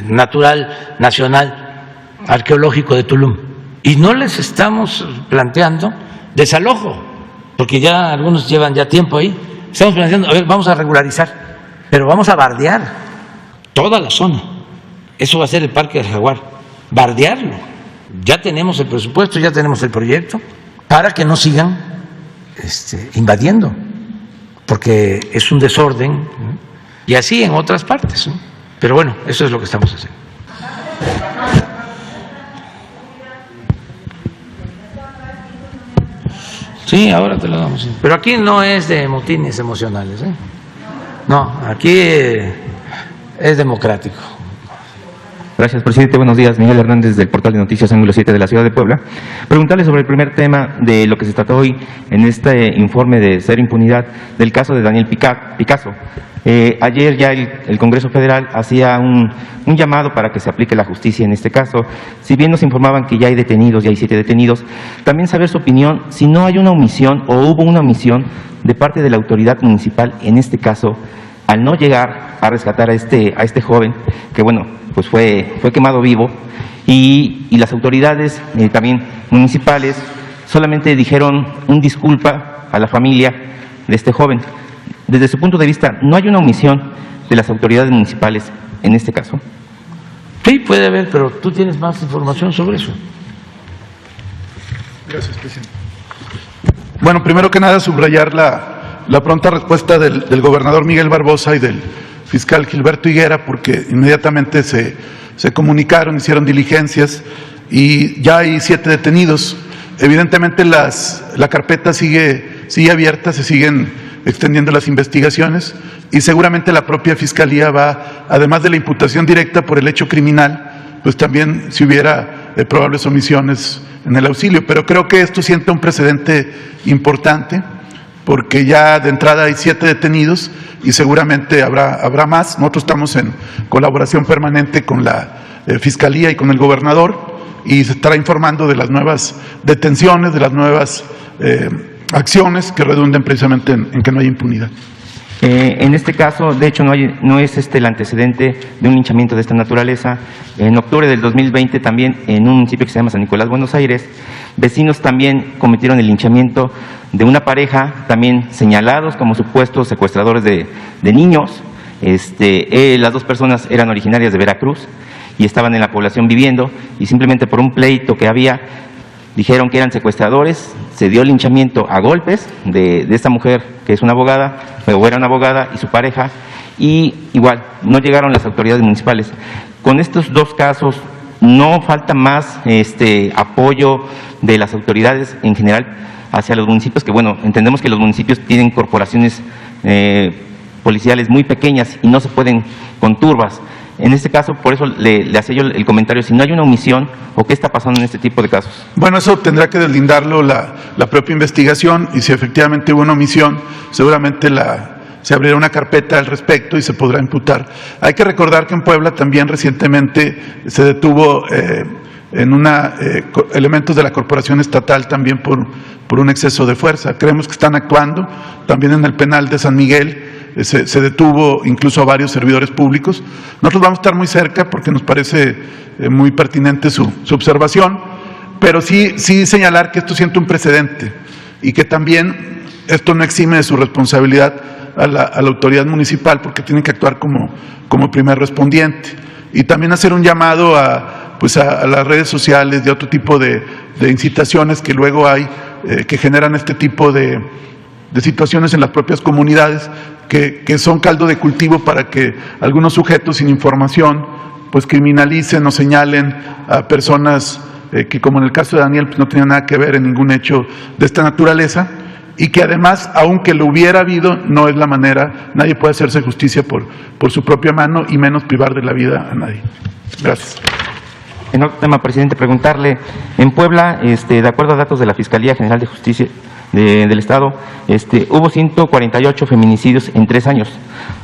Natural Nacional Arqueológico de Tulum. Y no les estamos planteando desalojo, porque ya algunos llevan ya tiempo ahí. Estamos planteando, a ver, vamos a regularizar, pero vamos a bardear toda la zona. Eso va a ser el Parque del Jaguar, bardearlo. Ya tenemos el presupuesto, ya tenemos el proyecto, para que no sigan invadiendo, porque es un desorden, ¿no? Y así en otras partes, ¿no? Pero bueno, eso es lo que estamos haciendo. Sí, ahora te lo damos. Pero aquí no es de motines emocionales, ¿eh? No, aquí es democrático. Gracias, presidente. Buenos días. Miguel Hernández, del portal de noticias Ángulo 7 de la ciudad de Puebla. Preguntarle sobre el primer tema de lo que se trató hoy en este informe de cero impunidad del caso de Daniel Picasso. Ayer ya el Congreso Federal hacía un llamado para que se aplique la justicia en este caso. Si bien nos informaban que ya hay detenidos, ya hay 7 detenidos, también saber su opinión si no hay una omisión o hubo una omisión de parte de la autoridad municipal en este caso al no llegar a rescatar a este joven que, bueno, pues fue quemado vivo y las autoridades también municipales solamente dijeron un disculpa a la familia de este joven. Desde su punto de vista, ¿no hay una omisión de las autoridades municipales en este caso? Sí, puede haber, pero tú tienes más información sobre eso. Gracias, presidente. Bueno, primero que nada, subrayar la pronta respuesta del gobernador Miguel Barbosa y del fiscal Gilberto Higuera, porque inmediatamente se comunicaron, hicieron diligencias y ya hay 7 detenidos. Evidentemente la carpeta sigue abierta, se siguen extendiendo las investigaciones y seguramente la propia Fiscalía va, además de la imputación directa por el hecho criminal, pues también si hubiera probables omisiones en el auxilio. Pero creo que esto sienta un precedente importante porque ya de entrada hay 7 detenidos y seguramente habrá más. Nosotros estamos en colaboración permanente con la Fiscalía y con el gobernador y se estará informando de las nuevas detenciones, de las nuevas acciones que redunden precisamente en que no haya impunidad. En este caso, de hecho, no es el antecedente de un linchamiento de esta naturaleza. En octubre del 2020 también en un municipio que se llama San Nicolás, Buenos Aires, vecinos también cometieron el linchamiento de una pareja, también señalados como supuestos secuestradores de niños. Las 2 personas eran originarias de Veracruz y estaban en la población viviendo y simplemente por un pleito que había dijeron que eran secuestradores, se dio linchamiento a golpes de esta mujer que es una abogada, o era una abogada y su pareja, y igual no llegaron las autoridades municipales. Con estos 2 casos, ¿no falta más apoyo de las autoridades en general hacia los municipios? Que bueno, entendemos que los municipios tienen corporaciones policiales muy pequeñas y no se pueden con turbas. En este caso, por eso le hacía yo el comentario, si no hay una omisión o qué está pasando en este tipo de casos. Bueno, eso tendrá que deslindarlo la propia investigación y si efectivamente hubo una omisión, seguramente se abrirá una carpeta al respecto y se podrá imputar. Hay que recordar que en Puebla también recientemente se detuvo elementos de la corporación estatal también por un exceso de fuerza. Creemos que están actuando también en el penal de San Miguel. Se detuvo incluso a varios servidores públicos. Nosotros vamos a estar muy cerca porque nos parece muy pertinente su observación, pero sí señalar que esto siente un precedente y que también esto no exime de su responsabilidad a la autoridad municipal porque tienen que actuar como primer respondiente. Y también hacer un llamado a las redes sociales de otro tipo de incitaciones que luego hay, que generan este tipo de situaciones en las propias comunidades que son caldo de cultivo para que algunos sujetos sin información pues criminalicen o señalen a personas que, como en el caso de Daniel, pues no tenían nada que ver en ningún hecho de esta naturaleza y que además, aunque lo hubiera habido, no es la manera, nadie puede hacerse justicia por su propia mano y menos privar de la vida a nadie. Gracias. En otro tema, presidente, preguntarle, en Puebla, de acuerdo a datos de la Fiscalía General de Justicia del Estado, hubo 148 feminicidios en 3 años,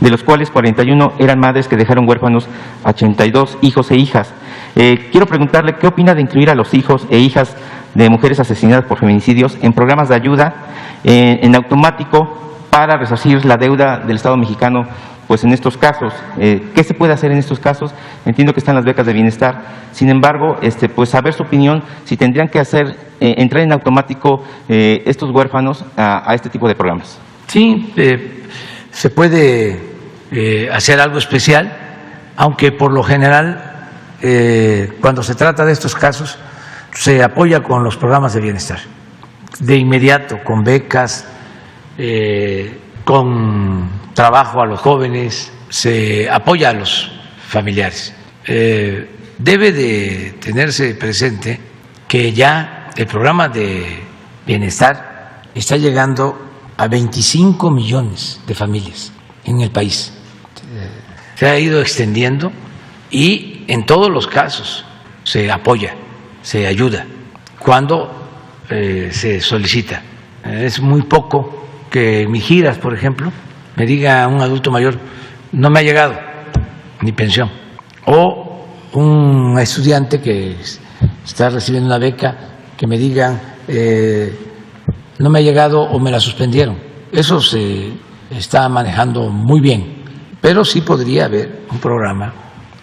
de los cuales 41 eran madres que dejaron huérfanos a 82 hijos e hijas. Quiero preguntarle, ¿qué opina de incluir a los hijos e hijas de mujeres asesinadas por feminicidios en programas de ayuda en automático para resarcir la deuda del Estado mexicano pues en estos casos. ¿Qué se puede hacer en estos casos? Entiendo que están las becas de bienestar. Sin embargo, pues saber su opinión, si tendrían que entrar en automático estos huérfanos a este tipo de programas. Sí, se puede hacer algo especial, aunque por lo general, cuando se trata de estos casos, se apoya con los programas de bienestar, de inmediato, con becas, con trabajo a los jóvenes, se apoya a los familiares. Debe de tenerse presente que ya el programa de bienestar está llegando a 25 millones de familias en el país. Se ha ido extendiendo y en todos los casos se apoya, se ayuda cuando se solicita. Es muy poco que en mis giras, por ejemplo, me diga un adulto mayor, no me ha llegado ni pensión, o un estudiante que está recibiendo una beca que me digan no me ha llegado o me la suspendieron. Eso se está manejando muy bien, pero sí podría haber un programa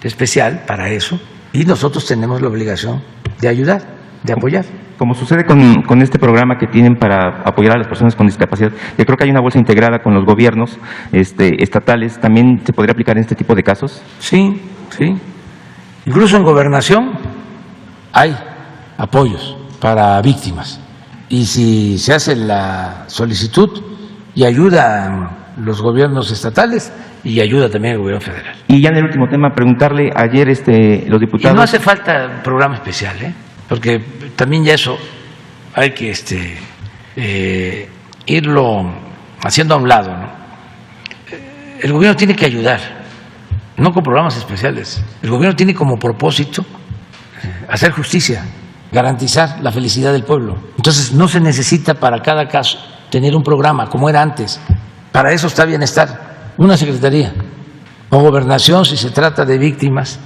especial para eso y nosotros tenemos la obligación de ayudar, de apoyar. Como sucede con este programa que tienen para apoyar a las personas con discapacidad, yo creo que hay una bolsa integrada con los gobiernos estatales. ¿También se podría aplicar en este tipo de casos? Sí, sí. Incluso en gobernación hay apoyos para víctimas. Y si se hace la solicitud y ayudan los gobiernos estatales y ayuda también el gobierno federal. Y ya en el último tema, preguntarle, ayer los diputados... Y no hace falta un programa especial, porque también ya eso hay que irlo haciendo a un lado, ¿no? El gobierno tiene que ayudar, no con programas especiales. El gobierno tiene como propósito hacer justicia, garantizar la felicidad del pueblo. Entonces no se necesita para cada caso tener un programa como era antes. Para eso está bienestar, una secretaría o gobernación si se trata de víctimas.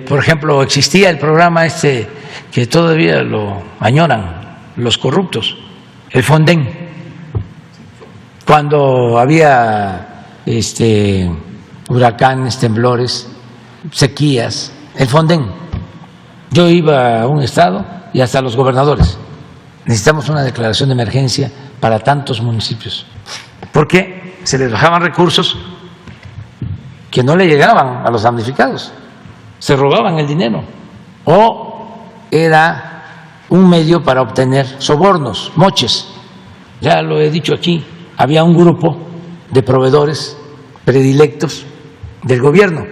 Por ejemplo, existía el programa que todavía lo añoran los corruptos, el Fonden. Cuando había huracanes, temblores, sequías, el Fonden. Yo iba a un estado y hasta los gobernadores. Necesitamos una declaración de emergencia para tantos municipios, porque se les bajaban recursos que no le llegaban a los damnificados, se robaban el dinero o era un medio para obtener sobornos, moches. Ya lo he dicho aquí, había un grupo de proveedores predilectos del gobierno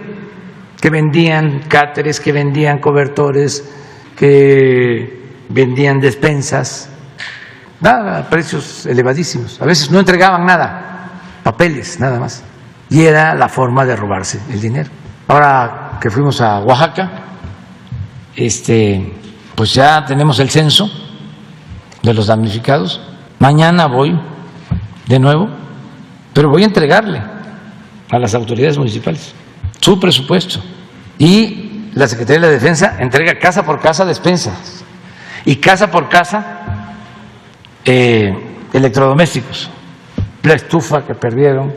que vendían cáteres, que vendían cobertores, que vendían despensas, a precios elevadísimos. A veces no entregaban nada, papeles nada más. Y era la forma de robarse el dinero. Ahora que fuimos a Oaxaca, pues ya tenemos el censo de los damnificados. Mañana voy de nuevo, pero voy a entregarle a las autoridades municipales su presupuesto. Y la Secretaría de la Defensa entrega casa por casa despensas y casa por casa electrodomésticos, la estufa que perdieron,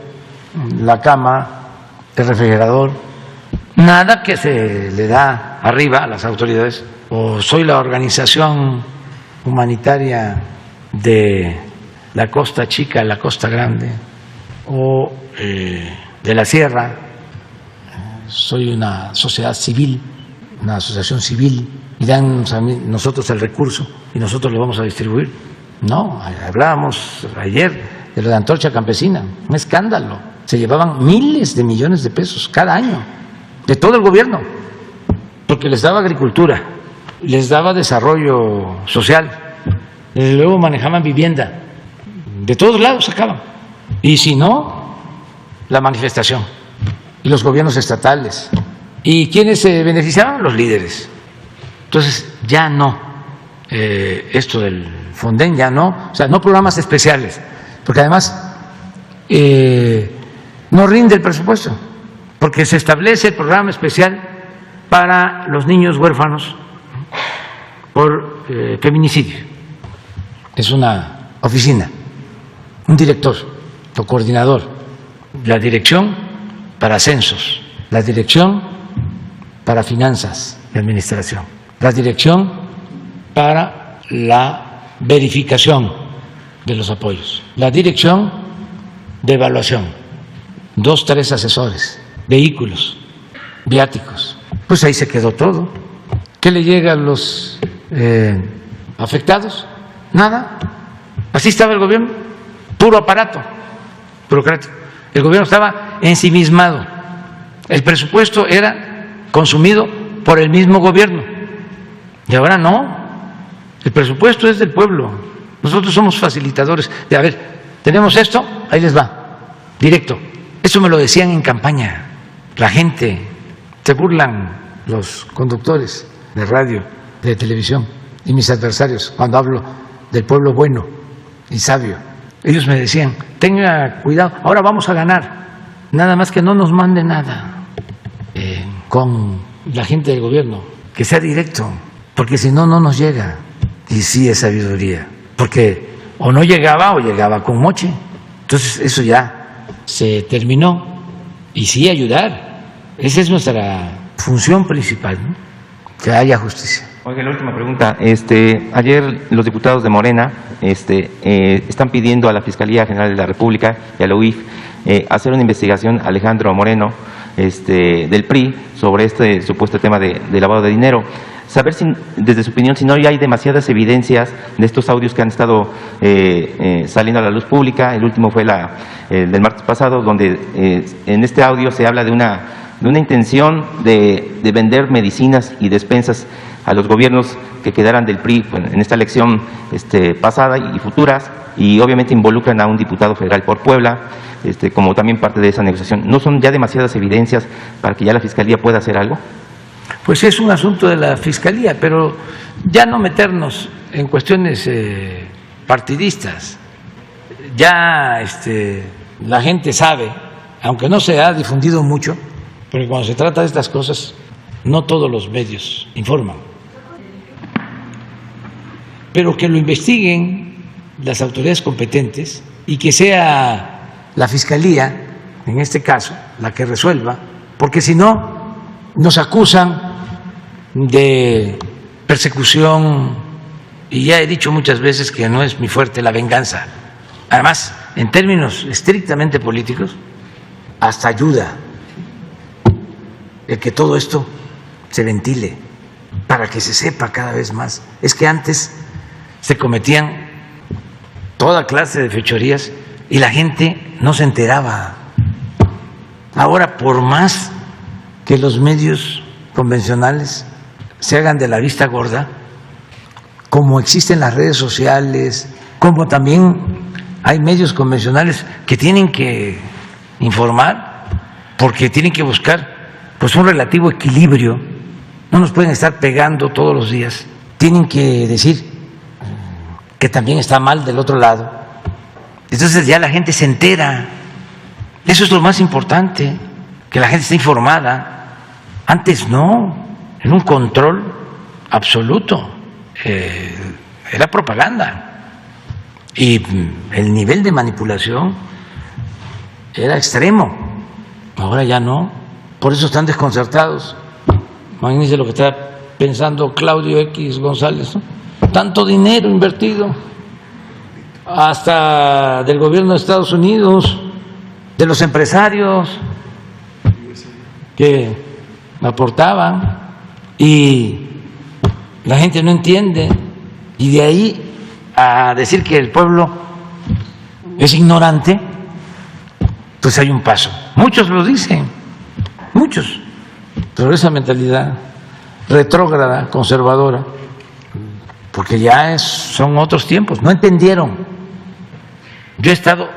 la cama, el refrigerador. Nada que se le da arriba a las autoridades. O soy la organización humanitaria de la Costa Chica, la Costa Grande, o de la Sierra. Soy una sociedad civil, una asociación civil, y dan a nosotros el recurso y nosotros lo vamos a distribuir. No, hablábamos ayer de lo de Antorcha Campesina, un escándalo. Se llevaban miles de millones de pesos cada año de todo el gobierno, porque les daba agricultura, les daba desarrollo social, desde luego manejaban vivienda, de todos lados sacaban. Y si no, la manifestación y los gobiernos estatales. ¿Y quiénes se beneficiaban? Los líderes. Entonces ya no, esto del Fonden ya no, o sea, no programas especiales, porque además no rinde el presupuesto, porque se establece el programa especial para los niños huérfanos por feminicidio. Es una oficina, un director o coordinador la dirección para censos, la dirección para finanzas y administración, la dirección para la verificación de los apoyos, la dirección de evaluación, 2, 3 asesores, vehículos, viáticos. Pues ahí se quedó todo. ¿Qué le llega a los afectados? Nada. Así estaba el gobierno, puro aparato burocrático. El gobierno estaba ensimismado. El presupuesto era consumido por el mismo gobierno. Y ahora no. El presupuesto es del pueblo. Nosotros somos facilitadores de, a ver, tenemos esto, ahí les va, directo. Eso me lo decían en campaña. La gente, se burlan los conductores de radio, de televisión y mis adversarios cuando hablo del pueblo bueno y sabio. Ellos me decían, tenga cuidado, ahora vamos a ganar, nada más que no nos mande nada con la gente del gobierno, que sea directo, porque si no, no nos llega. Y sí es sabiduría, porque o no llegaba o llegaba con moche. Entonces eso ya se terminó. Y sí ayudar, esa es nuestra función principal, ¿no? Que haya justicia. Oiga, la última pregunta. Ayer los diputados de Morena están pidiendo a la Fiscalía General de la República y a la UIF hacer una investigación a Alejandro Moreno del PRI sobre este supuesto tema de lavado de dinero. Saber si, desde su opinión, si no hay demasiadas evidencias de estos audios que han estado saliendo a la luz pública. El último fue del martes pasado, donde en este audio se habla de una intención de vender medicinas y despensas a los gobiernos que quedaran del PRI en esta elección pasada y futuras, y obviamente involucran a un diputado federal por Puebla, como también parte de esa negociación. ¿No son ya demasiadas evidencias para que ya la Fiscalía pueda hacer algo? Pues es un asunto de la Fiscalía, pero ya no meternos en cuestiones partidistas. Ya la gente sabe, aunque no se ha difundido mucho, porque cuando se trata de estas cosas, no todos los medios informan. Pero que lo investiguen las autoridades competentes y que sea la Fiscalía, en este caso, la que resuelva, porque si no, nos acusan de persecución, y ya he dicho muchas veces que no es mi fuerte la venganza. Además, en términos estrictamente políticos, hasta ayuda el que todo esto se ventile para que se sepa cada vez más. Es que antes se cometían toda clase de fechorías y la gente no se enteraba. Ahora, por más que los medios convencionales se hagan de la vista gorda, como existen las redes sociales, como también hay medios convencionales que tienen que informar, porque tienen que buscar pues un relativo equilibrio, no nos pueden estar pegando todos los días, tienen que decir que también está mal del otro lado. Entonces ya la gente se entera. Eso es lo más importante, que la gente esté informada. Antes no, era un control absoluto, era propaganda, y el nivel de manipulación era extremo. Ahora ya no, por eso están desconcertados. Imagínense lo que está pensando Claudio X González, ¿no? Tanto dinero invertido, hasta del gobierno de Estados Unidos, de los empresarios que aportaban, y la gente no entiende, y de ahí a decir que el pueblo es ignorante, pues hay un paso. Muchos lo dicen, muchos, pero esa mentalidad retrógrada, conservadora, porque ya son otros tiempos, no entendieron. Yo he estado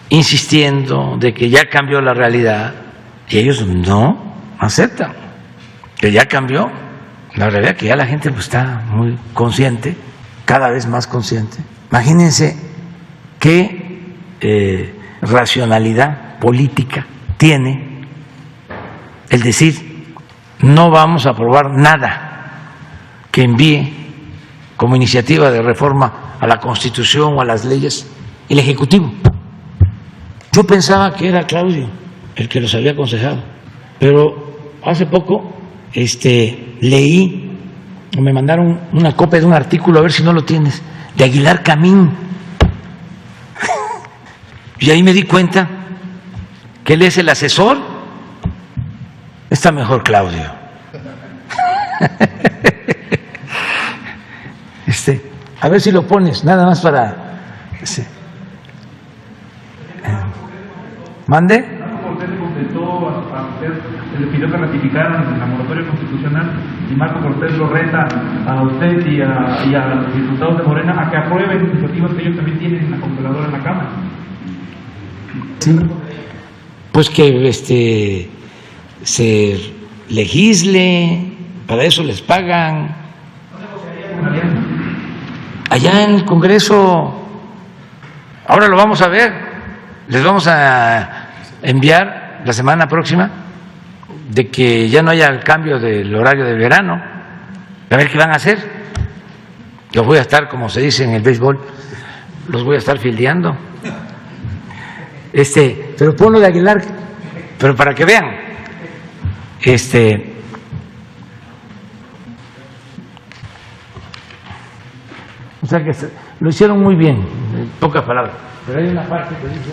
insistiendo de que ya cambió la realidad y ellos no aceptan que ya cambió la realidad, que ya la gente pues está muy consciente, cada vez más consciente. Imagínense qué racionalidad política tiene el decir no vamos a aprobar nada que envíe como iniciativa de reforma a la Constitución o a las leyes el Ejecutivo. Yo pensaba que era Claudio el que los había aconsejado, pero hace poco leí o me mandaron una copia de un artículo, a ver si no lo tienes, de Aguilar Camín. Y ahí me di cuenta que él es el asesor. Está mejor Claudio. A ver si lo pones, nada más para... ¿Mande? Se le pidió que ratificaran la moratoria constitucional y Marco Cortés lo reta a usted y a los diputados de Morena a que aprueben iniciativas que ellos también tienen en la congeladora en la Cámara. Sí. Pues que se legisle, para eso les pagan. Allá en el Congreso, ahora lo vamos a ver, les vamos a enviar la semana próxima de que ya no haya el cambio del horario de verano, a ver qué van a hacer. Yo voy a estar, como se dice en el béisbol, los voy a estar fildeando. Pero ponlo de Aguilar, pero para que vean, o sea que lo hicieron muy bien, en pocas palabras, pero hay una parte que dice,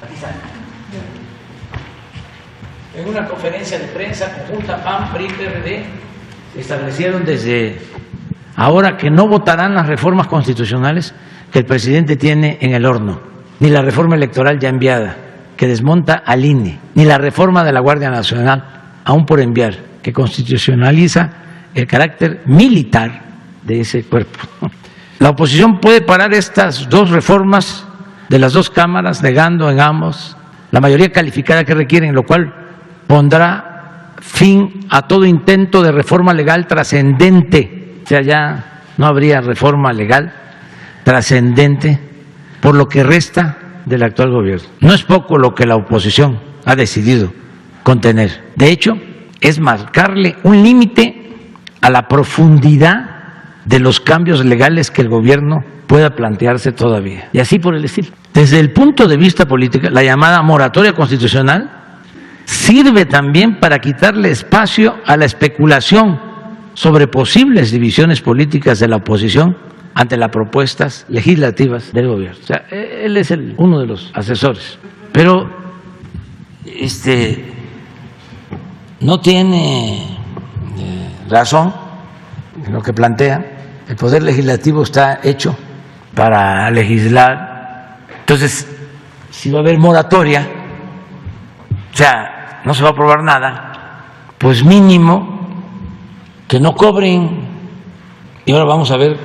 aquí está. En una conferencia de prensa conjunta PAN, PRI, PRD, establecieron desde ahora que no votarán las reformas constitucionales que el presidente tiene en el horno, ni la reforma electoral ya enviada, que desmonta al INE, ni la reforma de la Guardia Nacional, aún por enviar, que constitucionaliza el carácter militar de ese cuerpo. La oposición puede parar estas dos reformas de las dos cámaras, negando en ambos la mayoría calificada que requieren, lo cual pondrá fin a todo intento de reforma legal trascendente. O sea, ya no habría reforma legal trascendente por lo que resta del actual gobierno. No es poco lo que la oposición ha decidido contener. De hecho, es marcarle un límite a la profundidad de los cambios legales que el gobierno pueda plantearse todavía. Y así por el estilo. Desde el punto de vista político, la llamada moratoria constitucional sirve también para quitarle espacio a la especulación sobre posibles divisiones políticas de la oposición ante las propuestas legislativas del gobierno. O sea, él es uno de los asesores. Pero no tiene razón en lo que plantea. El Poder Legislativo está hecho para legislar. Entonces, si va a haber moratoria, o sea, no se va a aprobar nada, pues mínimo que no cobren. Y ahora vamos a ver,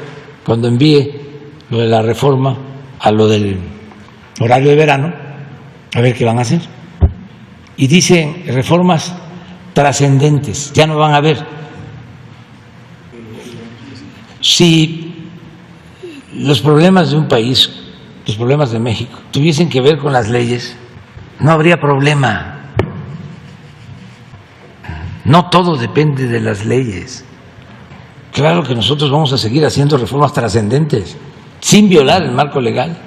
cuando envíe lo de la reforma a lo del horario de verano, a ver qué van a hacer. Y dicen reformas trascendentes, ya no van a haber. Si los problemas de un país, los problemas de México, tuviesen que ver con las leyes, no habría problema. No todo depende de las leyes. Claro que nosotros vamos a seguir haciendo reformas trascendentes sin violar el marco legal,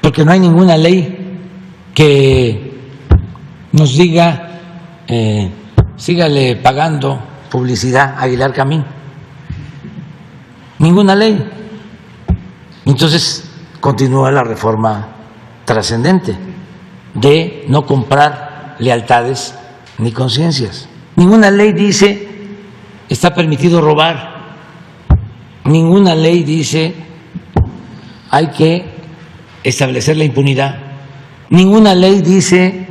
porque no hay ninguna ley que nos diga sígale pagando publicidad a Aguilar Camín. Ninguna ley. Entonces continúa la reforma trascendente de no comprar lealtades ni conciencias. Ninguna ley dice está permitido robar. Ninguna ley dice hay que establecer la impunidad. Ninguna ley dice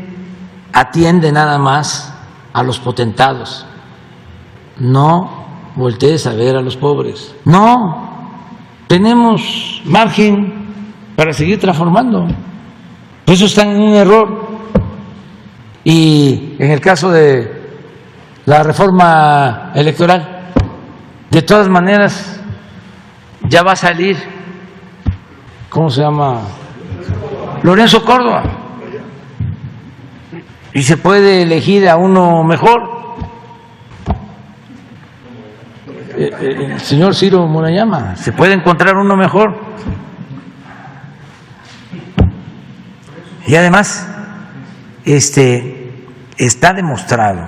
atiende nada más a los potentados. No voltees a ver a los pobres. No, tenemos margen para seguir transformando. Por eso están en un error. Y en el caso de la reforma electoral, de todas maneras, ya va a salir, ¿cómo se llama? Lorenzo Córdoba. Y se puede elegir a uno mejor. El señor Ciro Murayama, se puede encontrar uno mejor. Y además, está demostrado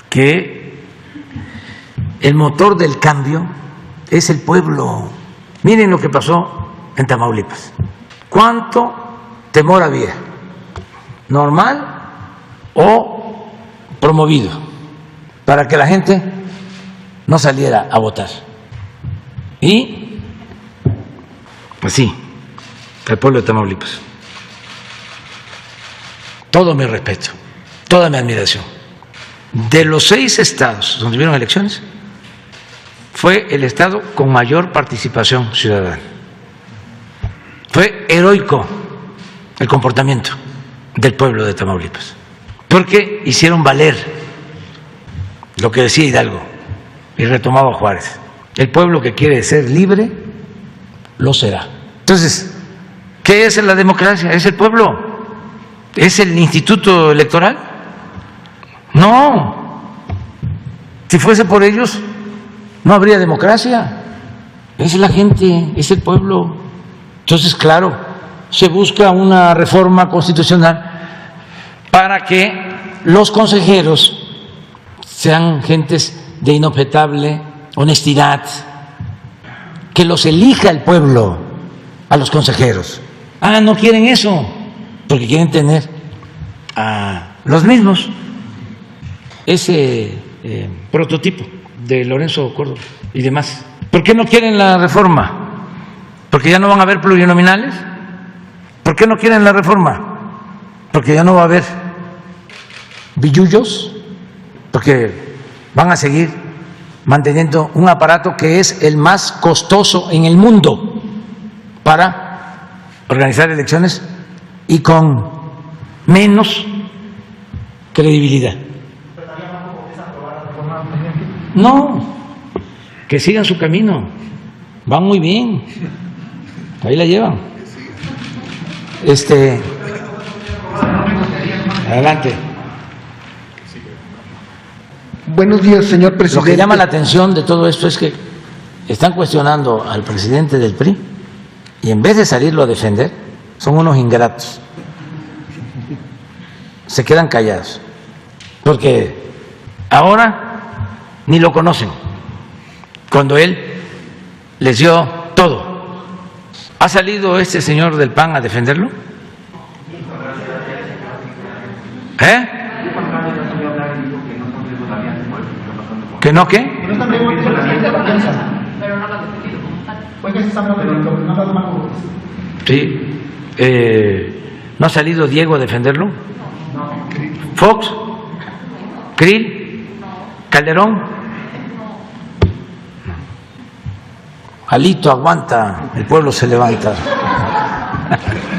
que el motor del cambio es el pueblo. Miren lo que pasó en Tamaulipas. ¿Cuánto temor había? ¿Normal o promovido? Para que la gente no saliera a votar. Y, pues sí, el pueblo de Tamaulipas. Todo mi respeto, toda mi admiración. De los 6 estados donde hubieron elecciones, fue el estado con mayor participación ciudadana. Fue heroico el comportamiento del pueblo de Tamaulipas, porque hicieron valer lo que decía Hidalgo y retomaba Juárez. El pueblo que quiere ser libre, lo será. Entonces, ¿qué es la democracia? Es el pueblo. ¿Es el instituto electoral? No. Si fuese por ellos, no habría democracia. Es la gente, es el pueblo. Entonces, claro, se busca una reforma constitucional para que los consejeros sean gentes de inobjetable honestidad, que los elija el pueblo a los consejeros. Ah, no quieren eso, porque quieren tener a los mismos. Ese prototipo de Lorenzo Córdoba y demás. ¿Por qué no quieren la reforma? ¿Porque ya no van a haber plurinominales? ¿Por qué no quieren la reforma? ¿Porque ya no va a haber billullos? ¿Porque van a seguir manteniendo un aparato que es el más costoso en el mundo para organizar elecciones y con menos credibilidad? No, que sigan su camino, van muy bien, ahí la llevan. Adelante. Buenos días, señor presidente. Lo que llama la atención de todo esto es que están cuestionando al presidente del PRI y en vez de salirlo a defender, son unos ingratos. Se quedan callados, porque ahora ni lo conocen, cuando él les dio todo. ¿Ha salido este señor del PAN a defenderlo? ¿Eh? ¿Que no qué? Sí. ¿No ha salido Diego a defenderlo? ¿Fox? ¿Krill? ¿Calderón? Alito aguanta, el pueblo se levanta.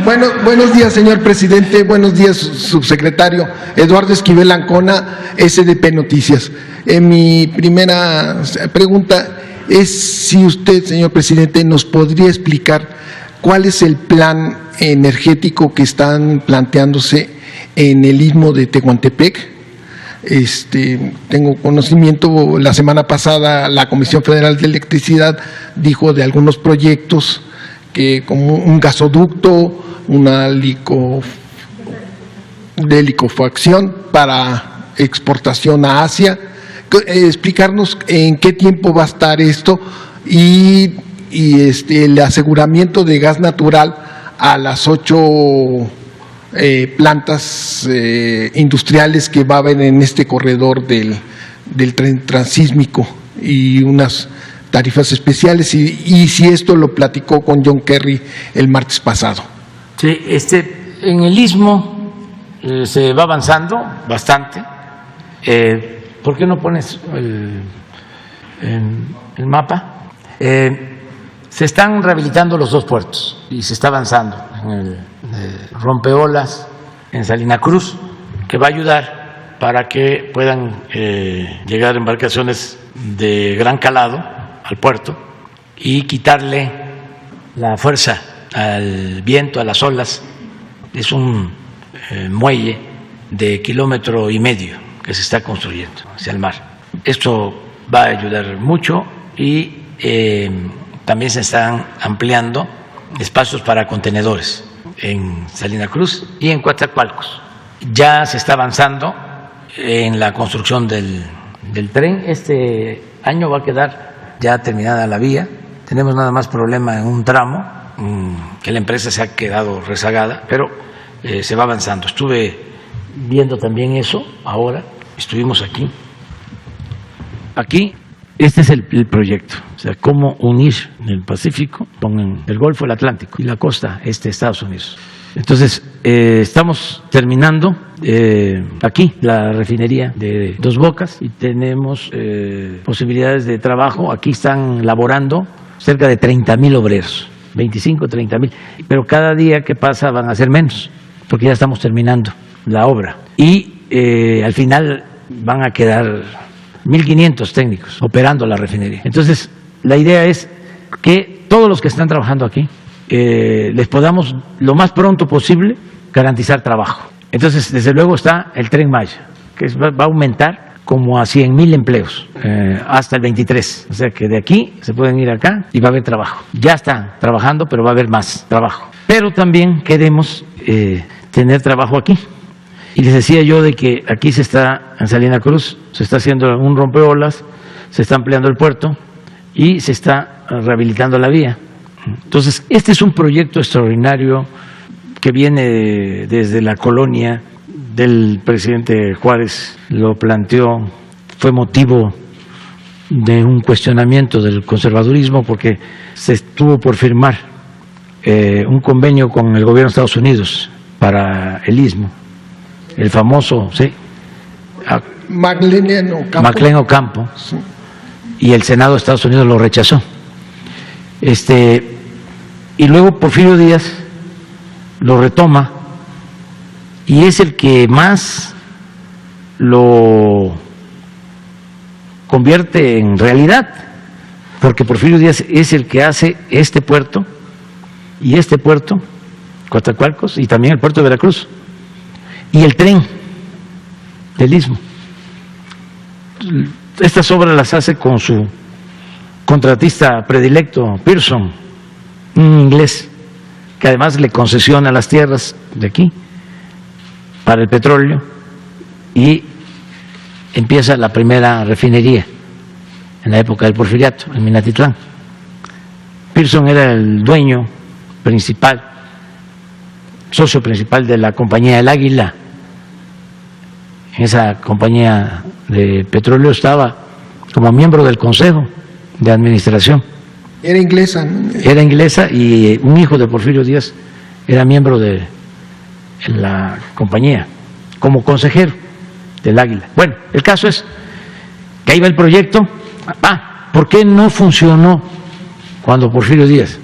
Bueno, buenos días, señor presidente. Buenos días, subsecretario. Eduardo Esquivel Ancona, SDP Noticias. Mi primera pregunta es si usted, señor presidente, nos podría explicar cuál es el plan energético que están planteándose en el istmo de Tehuantepec. Tengo conocimiento, la semana pasada la Comisión Federal de Electricidad dijo de algunos proyectos que como un gasoducto, una liquefacción para exportación a Asia. Explicarnos en qué tiempo va a estar esto y el aseguramiento de gas natural a las 8 plantas industriales que va a haber en este corredor del tren transísmico y unas tarifas especiales y si esto lo platicó con John Kerry el martes pasado. Sí, en el istmo se va avanzando bastante. ¿Por qué no pones el mapa? Se están rehabilitando los 2 puertos y se está avanzando en el rompeolas en Salina Cruz, que va a ayudar para que puedan llegar embarcaciones de gran calado al puerto y quitarle la fuerza al viento, a las olas. Es un muelle de 1,5 kilómetros que se está construyendo hacia el mar. Esto va a ayudar mucho y también se están ampliando espacios para contenedores en Salina Cruz y en Coatzacoalcos. Ya se está avanzando en la construcción del tren. Este año va a quedar ya terminada la vía. Tenemos nada más problema en un tramo que la empresa se ha quedado rezagada, pero se va avanzando. Estuve viendo también eso ahora, estuvimos aquí. Aquí, este es el proyecto, o sea, cómo unir el Pacífico con el Golfo, el Atlántico y la costa este de Estados Unidos. Entonces, estamos terminando aquí la refinería de Dos Bocas y tenemos posibilidades de trabajo. Aquí están laborando cerca de 30,000 obreros, 25, 30,000, pero cada día que pasa van a ser menos, porque ya estamos terminando la obra. Y al final van a quedar 1,500 técnicos operando la refinería. Entonces, la idea es que todos los que están trabajando aquí les podamos lo más pronto posible garantizar trabajo. Entonces, desde luego está el Tren Maya, que va a aumentar como a 100,000 empleos hasta el 23. O sea que de aquí se pueden ir acá y va a haber trabajo. Ya están trabajando, pero va a haber más trabajo. Pero también queremos tener trabajo aquí. Y les decía yo de que aquí se está, en Salina Cruz, se está haciendo un rompeolas, se está ampliando el puerto y se está rehabilitando la vía. Entonces, este es un proyecto extraordinario que viene desde la colonia del presidente Juárez, lo planteó, fue motivo de un cuestionamiento del conservadurismo porque se estuvo por firmar un convenio con el gobierno de Estados Unidos para el Istmo. El famoso, sí, McLean Ocampo, sí. Y el Senado de Estados Unidos lo rechazó. Y luego Porfirio Díaz lo retoma y es el que más lo convierte en realidad, porque Porfirio Díaz es el que hace este puerto y este puerto, Coatzacoalcos, y también el puerto de Veracruz. Y el tren del Istmo. Estas obras las hace con su contratista predilecto, Pearson, un inglés, que además le concesiona las tierras de aquí para el petróleo y empieza la primera refinería en la época del Porfiriato, en Minatitlán. Pearson era el dueño principal, socio principal de la compañía El Águila. En esa compañía de petróleo estaba como miembro del Consejo de Administración. Era inglesa, ¿no? Era inglesa y un hijo de Porfirio Díaz era miembro de la compañía, como consejero del Águila. Bueno, el caso es que ahí va el proyecto. ¿Por qué no funcionó cuando Porfirio Díaz?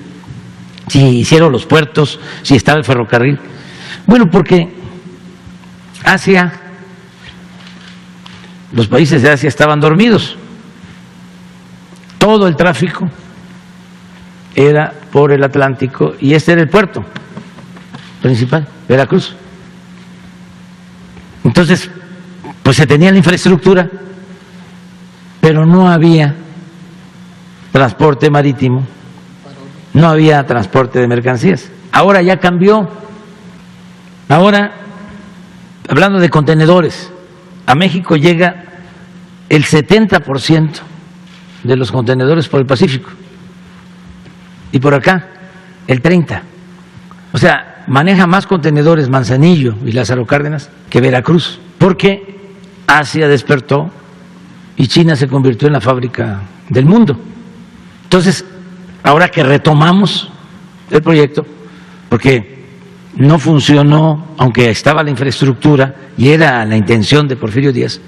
Si hicieron los puertos, si estaba el ferrocarril. Bueno, porque Asia, los países de Asia estaban dormidos. Todo el tráfico era por el Atlántico y este era el puerto principal, Veracruz. Entonces, pues se tenía la infraestructura, pero no había transporte marítimo, no había transporte de mercancías. Ahora ya cambió. Ahora, hablando de contenedores, a México llega el 70% de los contenedores por el Pacífico y por acá el 30%. O sea, maneja más contenedores Manzanillo y Lázaro Cárdenas que Veracruz, porque Asia despertó y China se convirtió en la fábrica del mundo. Entonces, ahora que retomamos el proyecto, porque no funcionó, aunque estaba la infraestructura y era la intención de Porfirio Díaz,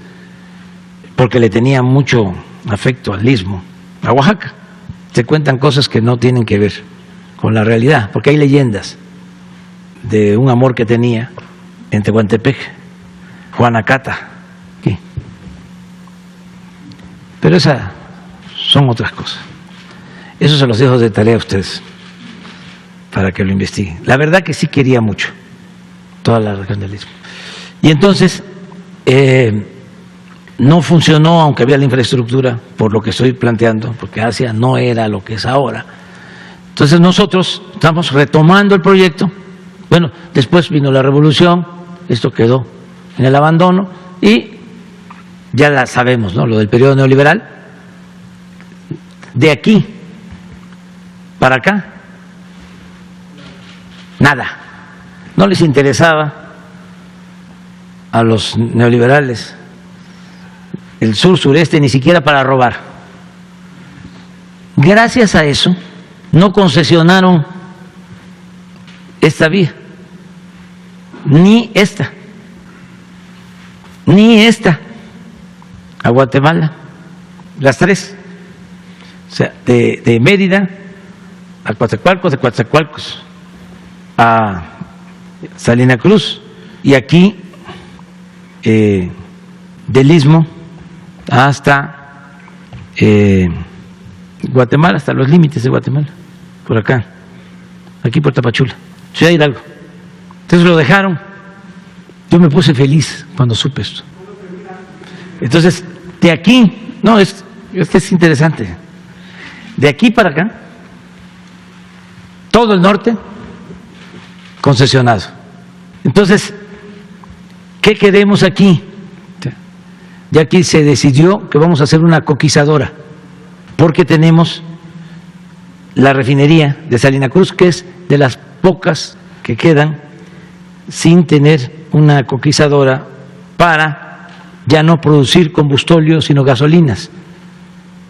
porque le tenía mucho afecto al Istmo, a Oaxaca. Se cuentan cosas que no tienen que ver con la realidad, porque hay leyendas de un amor que tenía en Tehuantepec, Juanacata, ¿qué? Pero esas son otras cosas. Eso se los dejo de tarea a ustedes para que lo investiguen. La verdad que sí quería mucho toda la región del Istmo. Y entonces no funcionó, aunque había la infraestructura, por lo que estoy planteando, porque Asia no era lo que es ahora. Entonces nosotros estamos retomando el proyecto Bueno, después vino la revolución, esto quedó en el abandono y ya la sabemos, ¿no? Lo del periodo neoliberal. De aquí para acá, nada. No les interesaba a los neoliberales el sur-sureste ni siquiera para robar. Gracias a eso no concesionaron esta vía, ni esta a Guatemala, las tres, o sea, de Mérida a Coatzacoalcos, de Coatzacoalcos a Salina Cruz, y aquí del Istmo hasta Guatemala, hasta los límites de Guatemala, por acá, aquí por Tapachula, Ciudad Hidalgo. Entonces lo dejaron. Yo me puse feliz cuando supe esto. Entonces, de aquí, no, es interesante. De aquí para acá, todo el norte concesionado. Entonces, ¿qué queremos aquí? Ya aquí se decidió que vamos a hacer una coquizadora, porque tenemos la refinería de Salina Cruz, que es de las pocas que quedan sin tener una coquizadora para ya no producir combustible, sino gasolinas.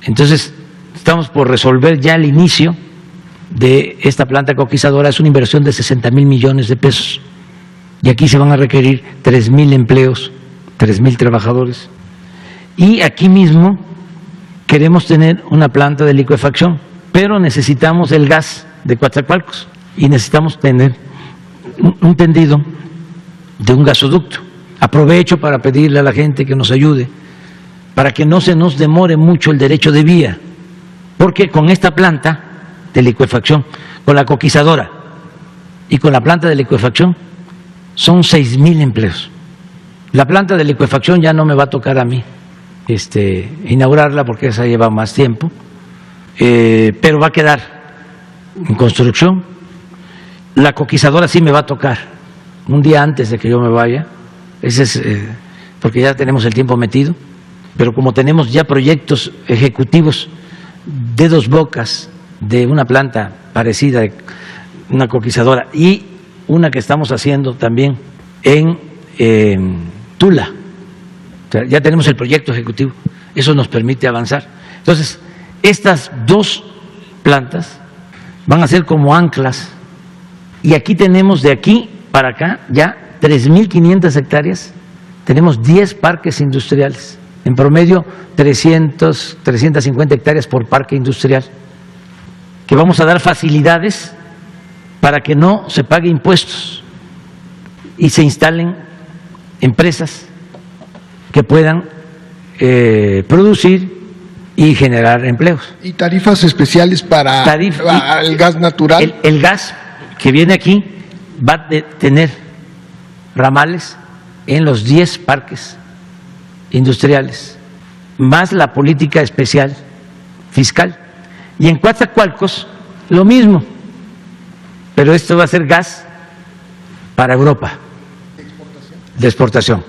Entonces, estamos por resolver ya el inicio de esta planta coquizadora. Es una inversión de 60,000 millones de pesos. Y aquí se van a requerir 3,000 empleos, 3,000 trabajadores. Y aquí mismo queremos tener una planta de licuefacción, pero necesitamos el gas de Coatzacoalcos y necesitamos tener un tendido de un gasoducto. Aprovecho para pedirle a la gente que nos ayude para que no se nos demore mucho el derecho de vía, porque con esta planta de licuefacción, con la coquizadora y con la planta de licuefacción, son 6,000 empleos. La planta de licuefacción ya no me va a tocar a mí inaugurarla porque esa lleva más tiempo, pero va a quedar en construcción. La coquizadora sí me va a tocar un día antes de que yo me vaya, ese es porque ya tenemos el tiempo metido, pero como tenemos ya proyectos ejecutivos de Dos Bocas, de una planta parecida, de una coquizadora, y una que estamos haciendo también en Tula. O sea, ya tenemos el proyecto ejecutivo, eso nos permite avanzar. Entonces, estas dos plantas van a ser como anclas, y aquí tenemos de aquí para acá ya 3,500 hectáreas, tenemos 10 parques industriales, en promedio 350 hectáreas por parque industrial, que vamos a dar facilidades para que no se pague impuestos y se instalen empresas que puedan producir y generar empleos. ¿Y tarifas especiales para el gas natural? El gas que viene aquí va a tener ramales en los 10 parques industriales, más la política especial fiscal. Y en Coatzacoalcos lo mismo, pero esto va a ser gas para Europa, de exportación.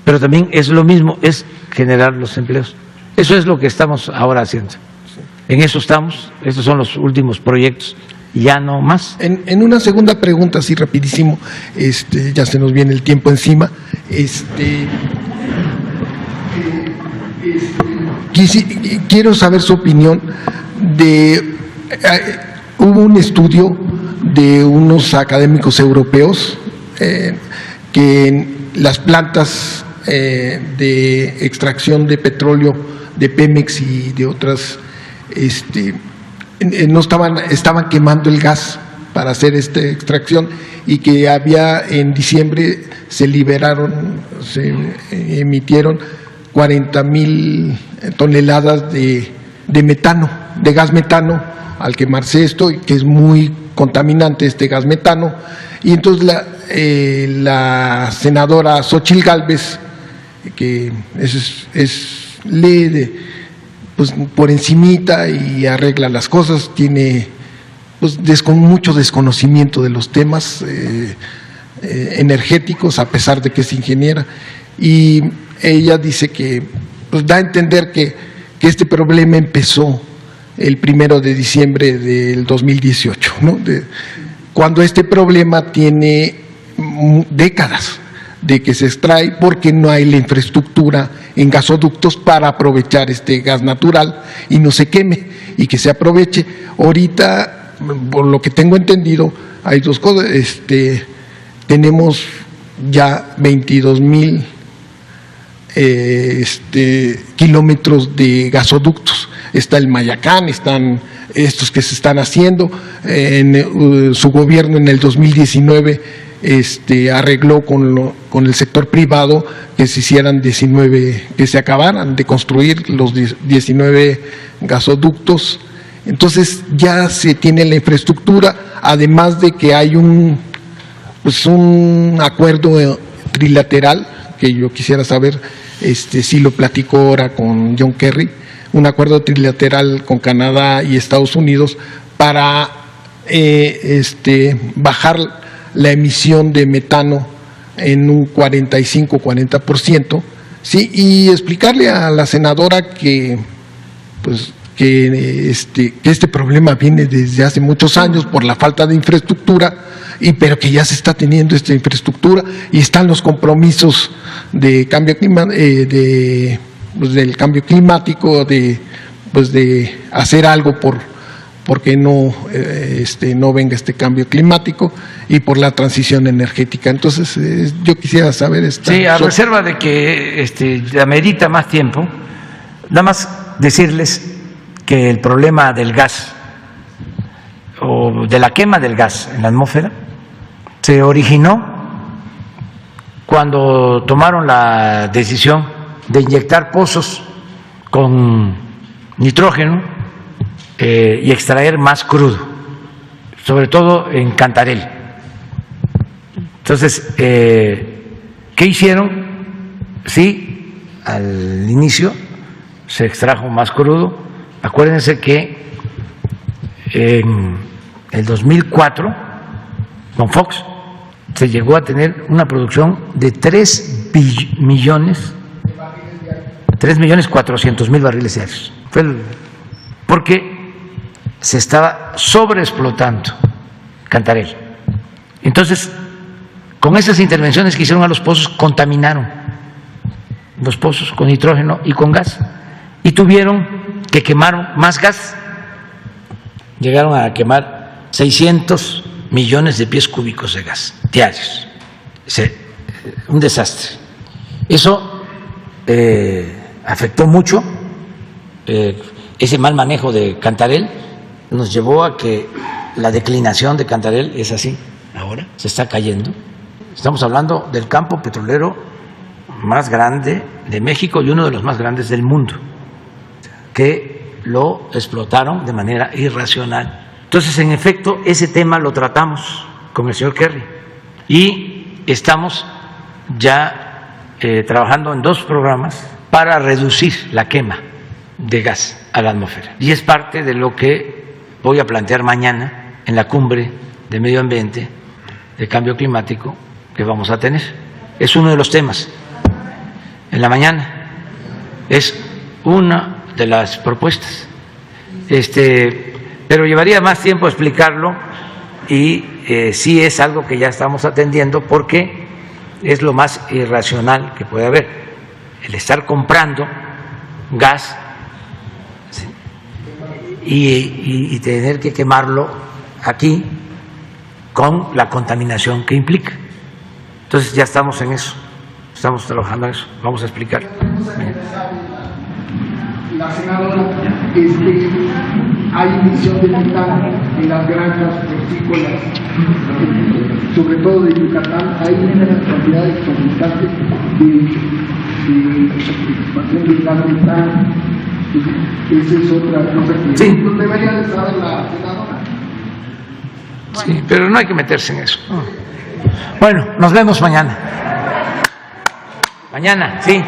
Pero también es lo mismo, es generar los empleos. Eso es lo que estamos ahora haciendo. En eso estamos, estos son los últimos proyectos, ya no más. En una segunda pregunta, así rapidísimo, ya se nos viene el tiempo encima. Quiero saber su opinión hubo un estudio de unos académicos europeos que en las plantas de extracción de petróleo de Pemex y de otras estaban quemando el gas para hacer esta extracción, y que en diciembre se emitieron 40,000 toneladas de metano, de gas metano, al quemarse esto, y que es muy contaminante este gas metano. Y entonces la senadora Xóchitl Gálvez, que lee pues por encimita y arregla las cosas, tiene pues mucho desconocimiento de los temas energéticos, a pesar de que es ingeniera, y ella dice que pues da a entender que este problema empezó el 1 de diciembre del 2018, ¿no? Cuando este problema tiene décadas de que se extrae porque no hay la infraestructura en gasoductos para aprovechar este gas natural y no se queme y que se aproveche. Ahorita, por lo que tengo entendido, hay dos cosas. Tenemos ya 22,000 kilómetros de gasoductos. Está el Mayacán, están estos que se están haciendo. Su gobierno en el 2019 arregló con el sector privado que se hicieran 19, que se acabaran de construir los 19 gasoductos. Entonces ya se tiene la infraestructura, además de que hay un acuerdo trilateral que yo quisiera saber si lo platicó ahora con John Kerry, un acuerdo trilateral con Canadá y Estados Unidos para bajar la emisión de metano en un 45-40%, ¿sí? Y explicarle a la senadora que este problema viene desde hace muchos años por la falta de infraestructura, pero que ya se está teniendo esta infraestructura y están los compromisos de cambio del cambio climático, de hacer algo porque no venga este cambio climático y por la transición energética. Entonces, yo quisiera saber Sí, a reserva de que amerita más tiempo, nada más decirles que el problema del gas o de la quema del gas en la atmósfera se originó cuando tomaron la decisión de inyectar pozos con nitrógeno y extraer más crudo, sobre todo en Cantarell. Entonces, ¿qué hicieron? Sí, al inicio se extrajo más crudo. Acuérdense que en el 2004, con Fox, se llegó a tener una producción de 3.400.000 barriles diarios. Porque se estaba sobreexplotando Cantarell. Entonces, con esas intervenciones que hicieron a los pozos, contaminaron los pozos con nitrógeno y con gas, y tuvieron que quemar más gas. Llegaron a quemar 600 millones de pies cúbicos de gas diarios. Un desastre. Eso afectó mucho. Ese mal manejo de Cantarell nos llevó a que la declinación de Cantarell es así. Ahora se está cayendo. Estamos hablando del campo petrolero más grande de México y uno de los más grandes del mundo, que lo explotaron de manera irracional. Entonces, en efecto, ese tema lo tratamos con el señor Kerry y estamos ya trabajando en 2 programas para reducir la quema de gas a la atmósfera. Y es parte de lo que voy a plantear mañana en la cumbre de medio ambiente, de cambio climático que vamos a tener. Es uno de los temas. En la mañana es una de las propuestas. Pero llevaría más tiempo explicarlo y sí es algo que ya estamos atendiendo porque es lo más irracional que puede haber. El estar comprando gas, ¿sí?, y tener que quemarlo aquí con la contaminación que implica. Entonces ya estamos en eso, estamos trabajando en eso, vamos a explicar. La senadora, hay emisión de metano en las granjas porcícolas, sobre todo de Yucatán. Hay una cantidad exorbitante de participación de gas metano. Esa es otra cosa que sí, no debería de saber la senadora. Sí, pero no hay que meterse en eso. Bueno, nos vemos mañana. Mañana, sí.